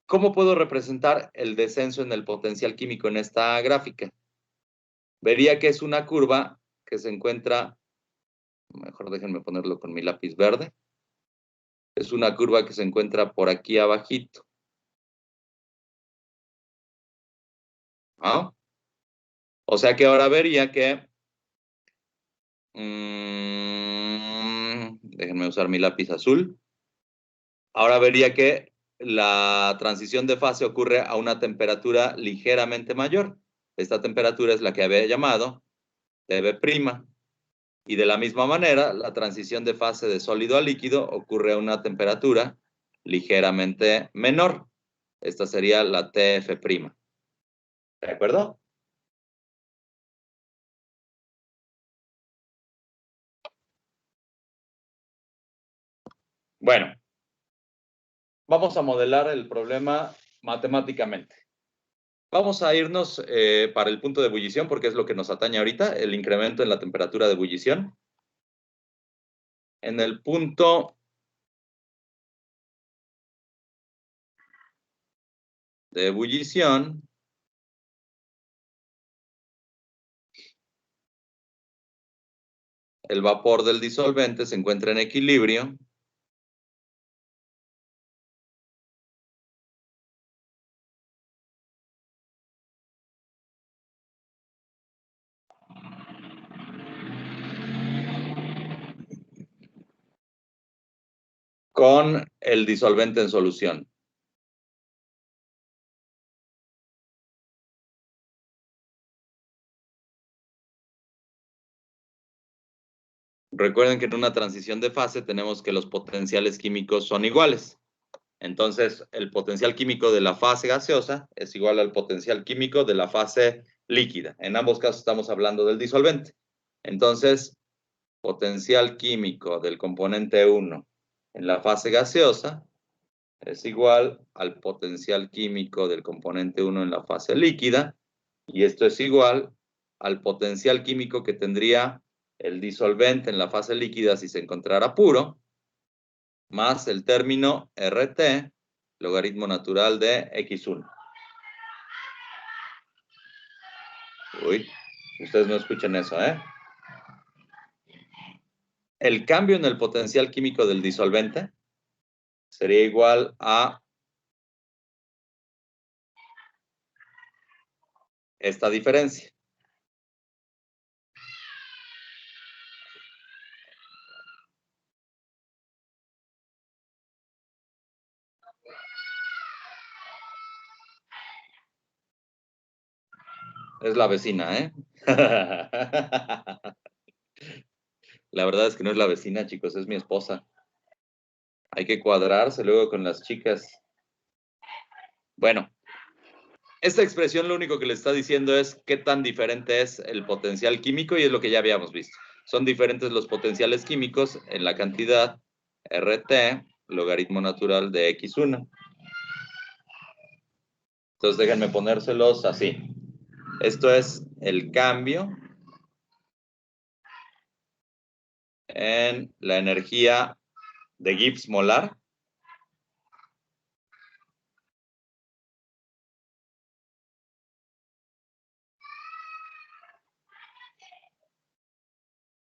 Speaker 1: ¿cómo puedo representar el descenso en el potencial químico en esta gráfica? Vería que es una curva que se encuentra, mejor déjenme ponerlo con mi lápiz verde, es una curva que se encuentra por aquí abajito. ¿Ah? O sea que ahora vería que, déjenme usar mi lápiz azul, ahora vería que la transición de fase ocurre a una temperatura ligeramente mayor. Esta temperatura es la que había llamado Tb'. Y de la misma manera, la transición de fase de sólido a líquido ocurre a una temperatura ligeramente menor. Esta sería la Tf'. ¿De acuerdo? Bueno, vamos a modelar el problema matemáticamente. Vamos a irnos para el punto de ebullición, porque es lo que nos atañe ahorita, el incremento en la temperatura de ebullición. En el punto de ebullición, el vapor del disolvente se encuentra en equilibrio con el disolvente en solución. Recuerden que en una transición de fase tenemos que los potenciales químicos son iguales. Entonces, el potencial químico de la fase gaseosa es igual al potencial químico de la fase líquida. En ambos casos estamos hablando del disolvente. Entonces, potencial químico del componente 1 en la fase gaseosa es igual al potencial químico del componente 1 en la fase líquida, y esto es igual al potencial químico que tendría el disolvente en la fase líquida si se encontrara puro, más el término RT, logaritmo natural de X1. Uy, ustedes no escuchen eso, ¿eh? El cambio en el potencial químico del disolvente sería igual a esta diferencia. Es la vecina, ¿eh? La verdad es que no es la vecina, chicos, es mi esposa. Hay que cuadrarse luego con las chicas. Bueno, esta expresión lo único que le está diciendo es qué tan diferente es el potencial químico y es lo que ya habíamos visto. Son diferentes los potenciales químicos en la cantidad RT, logaritmo natural de X1. Entonces déjenme ponérselos así. Esto es el cambio en la energía de Gibbs molar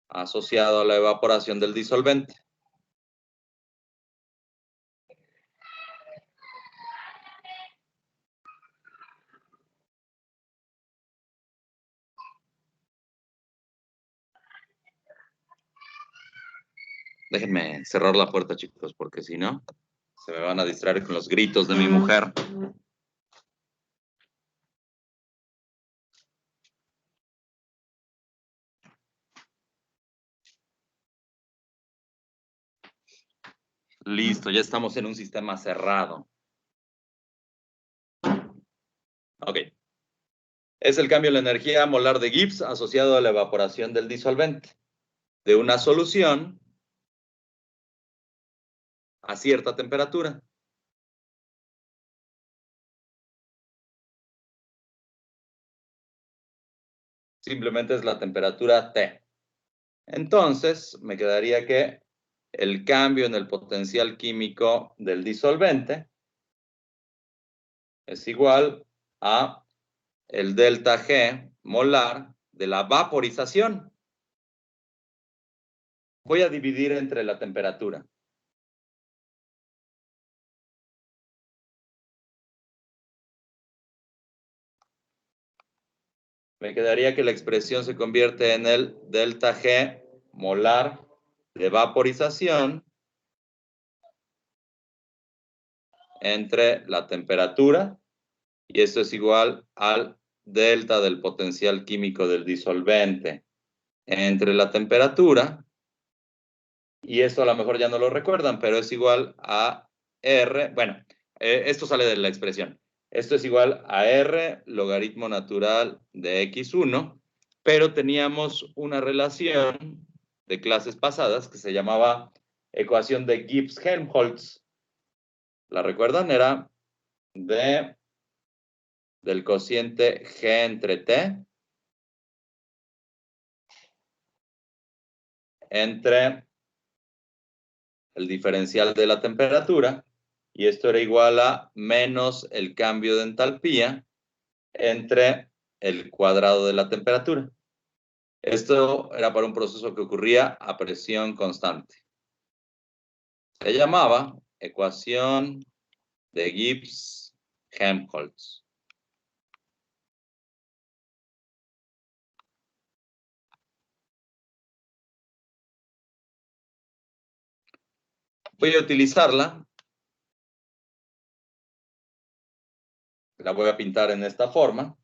Speaker 1: asociado a la evaporación del disolvente. Déjenme cerrar la puerta, chicos, porque si no, se me van a distraer con los gritos de mi mujer. Listo, ya estamos en un sistema cerrado. Ok. Es el cambio en la energía molar de Gibbs asociado a la evaporación del disolvente de una solución a cierta temperatura. Simplemente es la temperatura T. Entonces, me quedaría que el cambio en el potencial químico del disolvente es igual a el delta G molar de la vaporización. Voy a dividir entre la temperatura. Me quedaría que la expresión se convierte en el delta G molar de vaporización entre la temperatura, y esto es igual al delta del potencial químico del disolvente entre la temperatura, y esto a lo mejor ya no lo recuerdan, pero es igual a R, bueno, esto sale de la expresión. Esto es igual a R logaritmo natural de X1, pero teníamos una relación de clases pasadas que se llamaba ecuación de Gibbs-Helmholtz. ¿La recuerdan? Era del cociente G entre T entre el diferencial de la temperatura, y esto era igual a menos el cambio de entalpía entre el cuadrado de la temperatura. Esto era para un proceso que ocurría a presión constante. Se llamaba ecuación de Gibbs-Helmholtz. Voy a utilizarla. La voy a pintar en esta forma.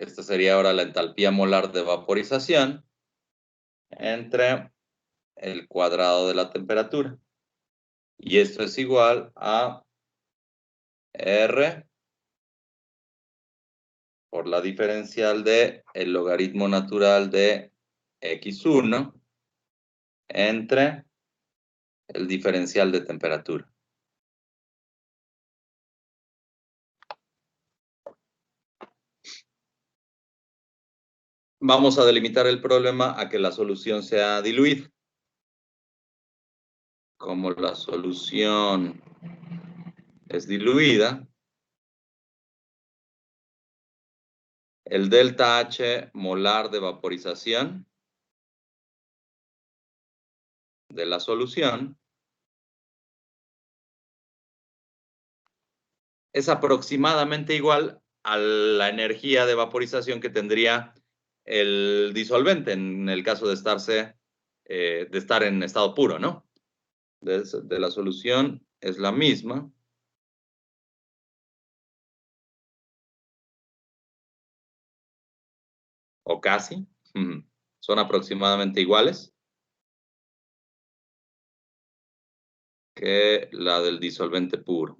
Speaker 1: Esta sería ahora la entalpía molar de vaporización entre el cuadrado de la temperatura. Y esto es igual a R por la diferencial de el logaritmo natural de X1 entre el diferencial de temperatura. Vamos a delimitar el problema a que la solución sea diluida. Como la solución es diluida, el delta H molar de vaporización de la solución es aproximadamente igual a la energía de vaporización que tendría el disolvente en el caso de estarse de estar en estado puro, ¿no? De la solución es la misma. O casi. Son aproximadamente iguales que la del disolvente puro.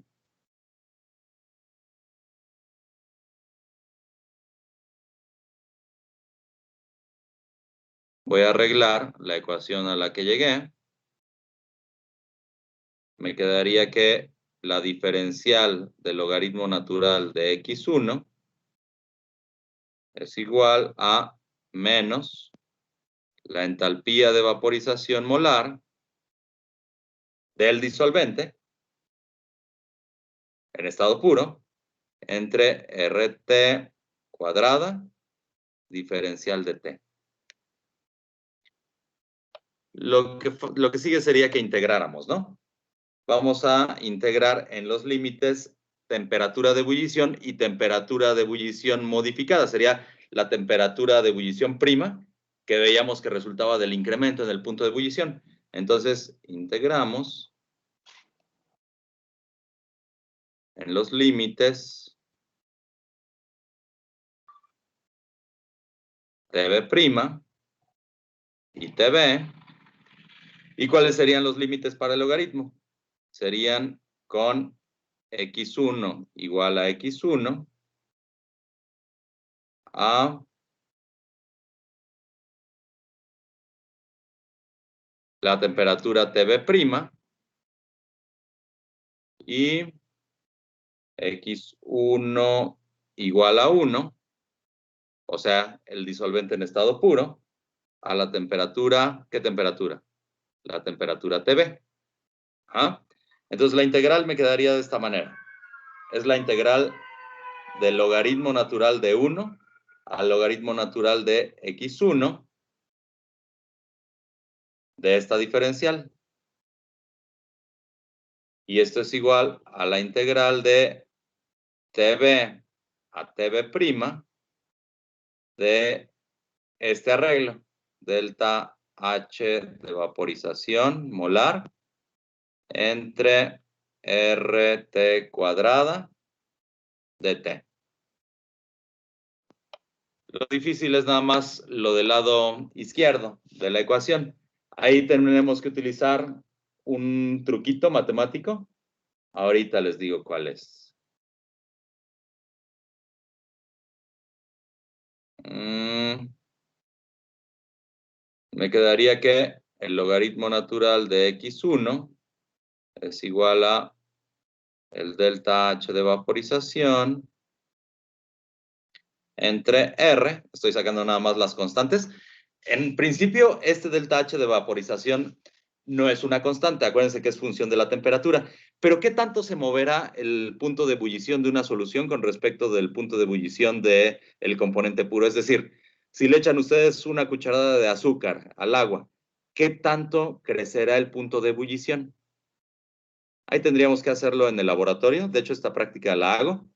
Speaker 1: Voy a arreglar la ecuación a la que llegué. Me quedaría que la diferencial del logaritmo natural de x1 es igual a menos la entalpía de vaporización molar del disolvente en estado puro entre RT cuadrada diferencial de T. Lo que sigue sería que integráramos, ¿no? Vamos a integrar en los límites temperatura de ebullición y temperatura de ebullición modificada. Sería la temperatura de ebullición prima, que veíamos que resultaba del incremento en el punto de ebullición. Entonces, integramos en los límites TB' y TB. ¿Y cuáles serían los límites para el logaritmo? Serían con x1 igual a x1 a la temperatura TB' y x1 igual a 1, o sea, el disolvente en estado puro, a la temperatura, ¿qué temperatura? La temperatura TB. ¿Ah? Entonces la integral me quedaría de esta manera. Es la integral del logaritmo natural de 1 al logaritmo natural de x1 de esta diferencial. Y esto es igual a la integral de TB a TB' de este arreglo, delta H de vaporización molar entre RT cuadrada de T. Lo difícil es nada más lo del lado izquierdo de la ecuación. Ahí tenemos que utilizar un truquito matemático. Ahorita les digo cuál es. Me quedaría que el logaritmo natural de x1 es igual a el delta H de vaporización entre R, estoy sacando nada más las constantes. En principio, este delta H de vaporización no es una constante, acuérdense que es función de la temperatura, pero ¿qué tanto se moverá el punto de ebullición de una solución con respecto del punto de ebullición del componente puro? Es decir, si le echan ustedes una cucharada de azúcar al agua, ¿qué tanto crecerá el punto de ebullición? Ahí tendríamos que hacerlo en el laboratorio. De hecho, esta práctica la hago,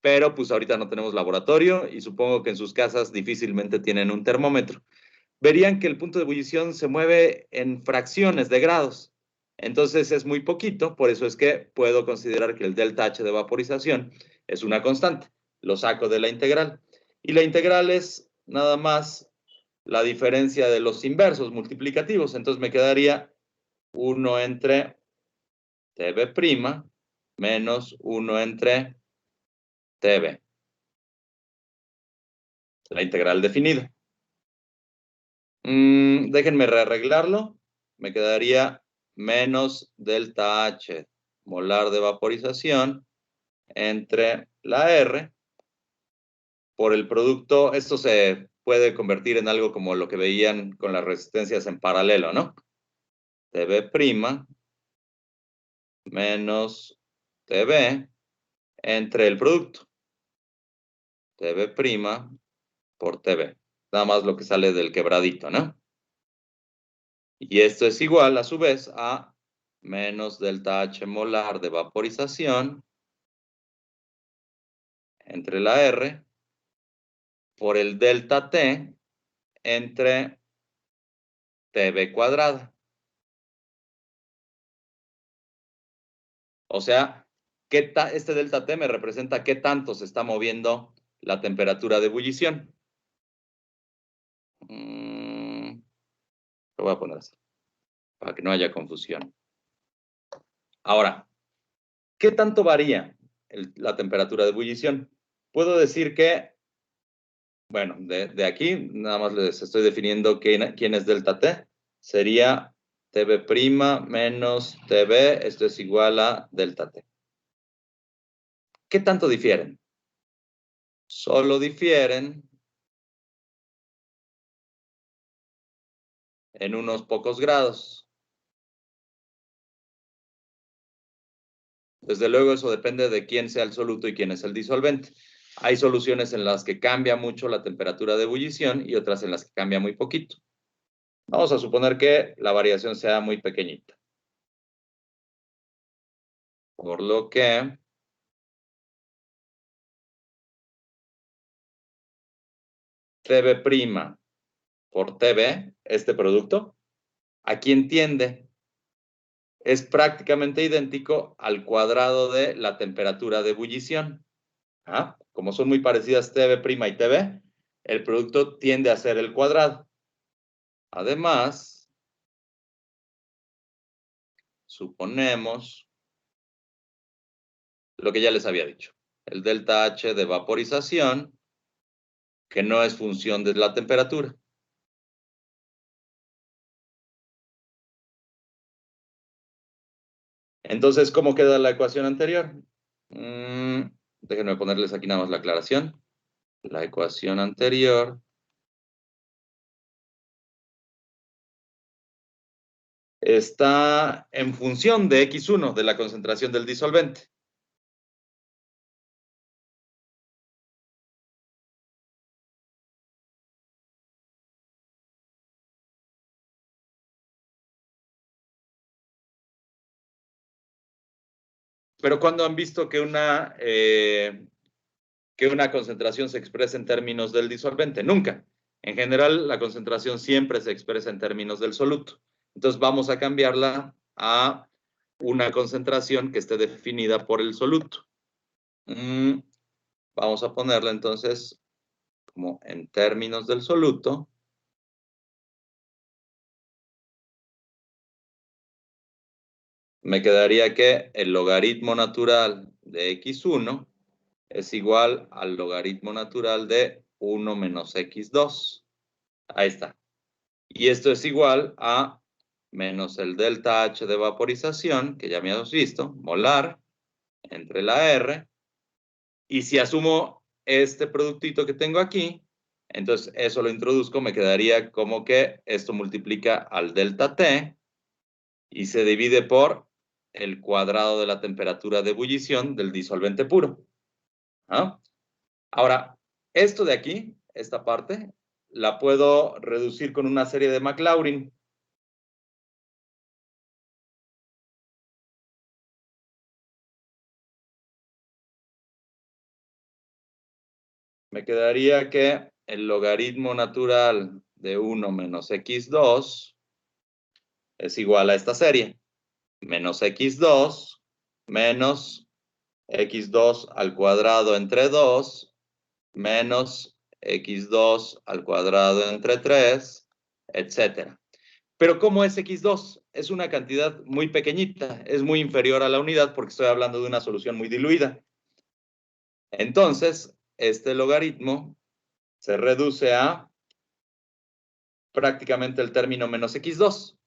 Speaker 1: pero pues ahorita no tenemos laboratorio y supongo que en sus casas difícilmente tienen un termómetro. Verían que el punto de ebullición se mueve en fracciones de grados. Entonces es muy poquito, por eso es que puedo considerar que el delta H de vaporización es una constante. Lo saco de la integral. Y la integral es nada más la diferencia de los inversos multiplicativos. Entonces me quedaría 1 entre TB' menos 1 entre TB. La integral definida. Déjenme rearreglarlo. Me quedaría menos delta H molar de vaporización entre la R por el producto. Esto se puede convertir en algo como lo que veían con las resistencias en paralelo, ¿no? TB' menos TB entre el producto. TB' por TB. Nada más lo que sale del quebradito, ¿no? Y esto es igual, a su vez, a menos delta H molar de vaporización entre la R por el delta T entre TB cuadrada. O sea, este delta T me representa qué tanto se está moviendo la temperatura de ebullición. Lo voy a poner así, para que no haya confusión. Ahora, ¿qué tanto varía la temperatura de ebullición? Puedo decir que, bueno, de aquí nada más les estoy definiendo quién es delta T. Sería TB' menos TB, esto es igual a delta T. ¿Qué tanto difieren? Solo difieren en unos pocos grados. Desde luego eso depende de quién sea el soluto y quién es el disolvente. Hay soluciones en las que cambia mucho la temperatura de ebullición y otras en las que cambia muy poquito. Vamos a suponer que la variación sea muy pequeñita. Por lo que TB' por TB, este producto, ¿a quién tiende? Es prácticamente idéntico al cuadrado de la temperatura de ebullición. Como son muy parecidas TB' y TB, el producto tiende a ser el cuadrado. Además, suponemos lo que ya les había dicho, el delta H de vaporización, que no es función de la temperatura. Entonces, ¿cómo queda la ecuación anterior? Déjenme ponerles aquí nada más la aclaración. La ecuación anterior está en función de X1, de la concentración del disolvente. Pero ¿cuándo han visto que una concentración se expresa en términos del disolvente? Nunca. En general, la concentración siempre se expresa en términos del soluto. Entonces, vamos a cambiarla a una concentración que esté definida por el soluto. Vamos a ponerla entonces como en términos del soluto. Me quedaría que el logaritmo natural de X1 es igual al logaritmo natural de 1 menos X2. Ahí está. Y esto es igual a menos el delta H de vaporización, que ya me habíamos visto, molar, entre la R. Y si asumo este productito que tengo aquí, entonces eso lo introduzco, me quedaría como que esto multiplica al delta T y se divide por el cuadrado de la temperatura de ebullición del disolvente puro. Ahora, esto de aquí, esta parte, la puedo reducir con una serie de Maclaurin. Me quedaría que el logaritmo natural de 1 menos x2 es igual a esta serie. Menos x2 menos x2 al cuadrado entre 2 menos x2 al cuadrado entre 3, etc. Pero ¿cómo es x2? Es una cantidad muy pequeñita, es muy inferior a la unidad porque estoy hablando de una solución muy diluida. Entonces, este logaritmo se reduce a prácticamente el término menos x2.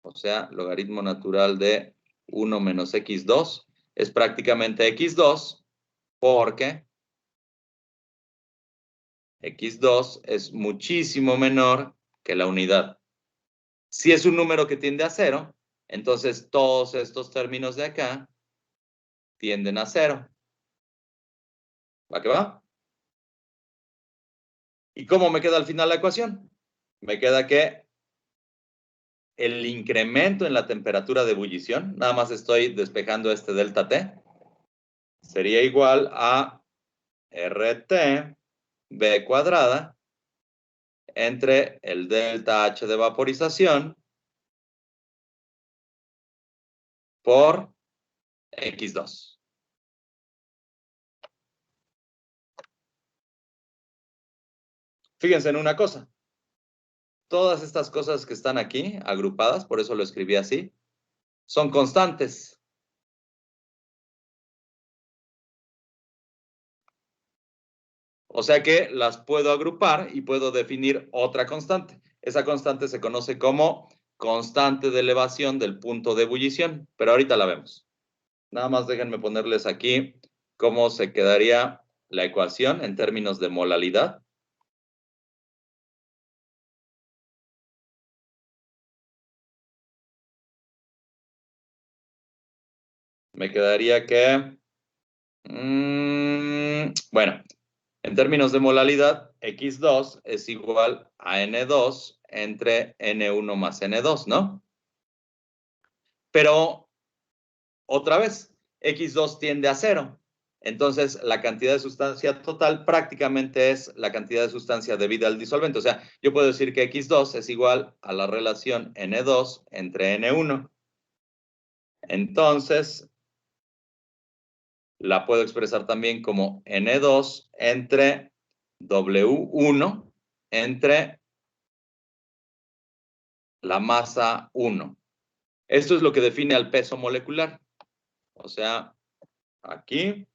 Speaker 1: O sea, logaritmo natural de 1 menos x2 es prácticamente x2 porque x2 es muchísimo menor que la unidad. Si es un número que tiende a 0, entonces todos estos términos de acá tienden a 0. ¿Va que va? ¿Y cómo me queda al final la ecuación? Me queda que el incremento en la temperatura de ebullición, nada más estoy despejando este delta T, sería igual a RT B cuadrada entre el delta H de vaporización por X2. Fíjense en una cosa. Todas estas cosas que están aquí agrupadas, por eso lo escribí así, son constantes. O sea que las puedo agrupar y puedo definir otra constante. Esa constante se conoce como constante de elevación del punto de ebullición, pero ahorita la vemos. Nada más déjenme ponerles aquí cómo se quedaría la ecuación en términos de molalidad. Me quedaría que, bueno, en términos de molalidad, X2 es igual a N2 entre N1 más N2, ¿no? Pero, otra vez, X2 tiende a 0. Entonces, la cantidad de sustancia total prácticamente es la cantidad de sustancia debida al disolvente. O sea, yo puedo decir que X2 es igual a la relación N2 entre N1. Entonces, la puedo expresar también como N2 entre W1 entre la masa 1. Esto es lo que define al peso molecular. O sea, aquí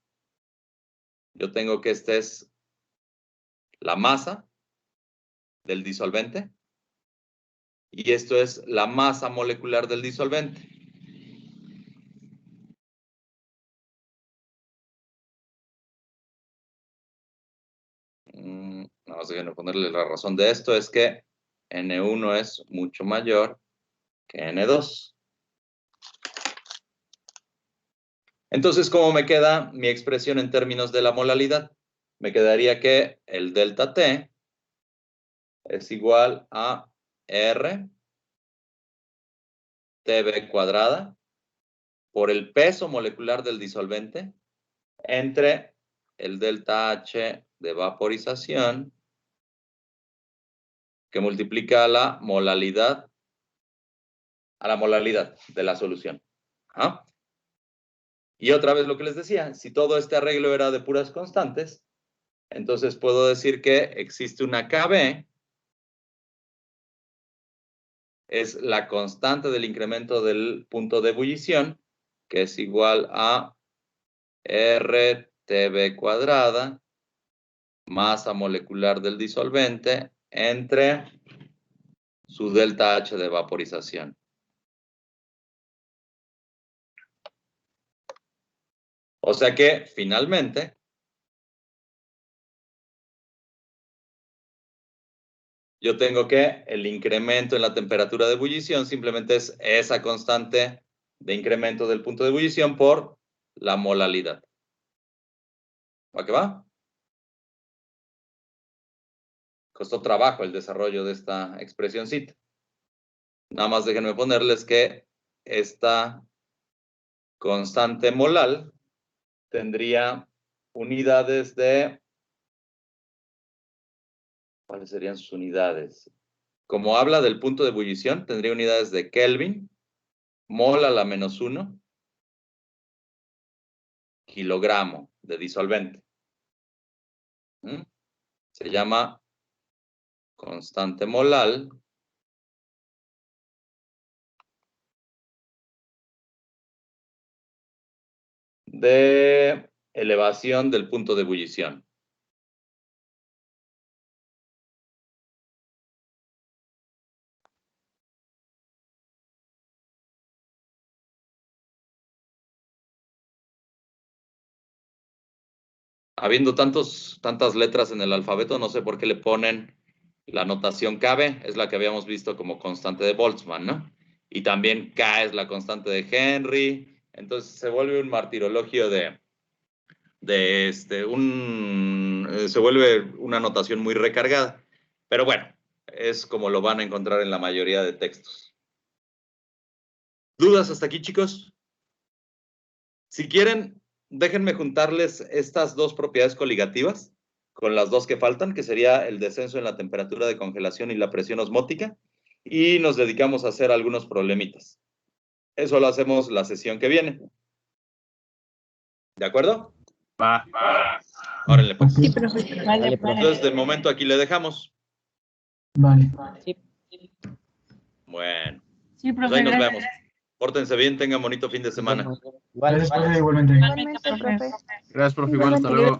Speaker 1: yo tengo que esta es la masa del disolvente y esto es la masa molecular del disolvente. Vamos a ponerle la razón de esto, es que N1 es mucho mayor que N2. Entonces, ¿cómo me queda mi expresión en términos de la molalidad? Me quedaría que el delta T es igual a R TB cuadrada por el peso molecular del disolvente entre el delta H de vaporización que multiplica a la molalidad de la solución. ¿Ah? Y otra vez lo que les decía, si todo este arreglo era de puras constantes, entonces puedo decir que existe una KB, es la constante del incremento del punto de ebullición, que es igual a RTB cuadrada, masa molecular del disolvente, entre su delta H de vaporización. O sea que, finalmente, yo tengo que el incremento en la temperatura de ebullición simplemente es esa constante de incremento del punto de ebullición por la molalidad. ¿Va que va? Costó trabajo el desarrollo de esta expresioncita. Nada más déjenme ponerles que esta constante molal tendría unidades de... ¿Cuáles serían sus unidades? Como habla del punto de ebullición, tendría unidades de Kelvin, mol a la -1, kilogramo de disolvente. Se llama constante molal de elevación del punto de ebullición. Habiendo tantas letras en el alfabeto, no sé por qué le ponen la notación KB, es la que habíamos visto como constante de Boltzmann, ¿no? Y también K es la constante de Henry. Entonces se vuelve un martirologio se vuelve una notación muy recargada. Pero bueno, es como lo van a encontrar en la mayoría de textos. ¿Dudas hasta aquí, chicos? Si quieren, déjenme juntarles estas dos propiedades coligativas con las dos que faltan, que sería el descenso en la temperatura de congelación y la presión osmótica, y nos dedicamos a hacer algunos problemitas. Eso lo hacemos la sesión que viene. ¿De acuerdo?
Speaker 6: Va.
Speaker 1: Órale, pues.
Speaker 3: Sí, profe.
Speaker 4: Vale,
Speaker 1: Entonces, de momento aquí le dejamos.
Speaker 2: Vale.
Speaker 5: Sí.
Speaker 1: Bueno,
Speaker 4: Sí,
Speaker 1: pues
Speaker 4: profe,
Speaker 1: ahí nos
Speaker 4: gracias.
Speaker 1: vemos. Pórtense bien, tengan bonito fin de semana.
Speaker 5: Igual.
Speaker 2: Gracias, profe, igualmente.
Speaker 4: Igualmente,
Speaker 7: Igualmente, profe.
Speaker 6: Gracias, profe. Igual, hasta luego.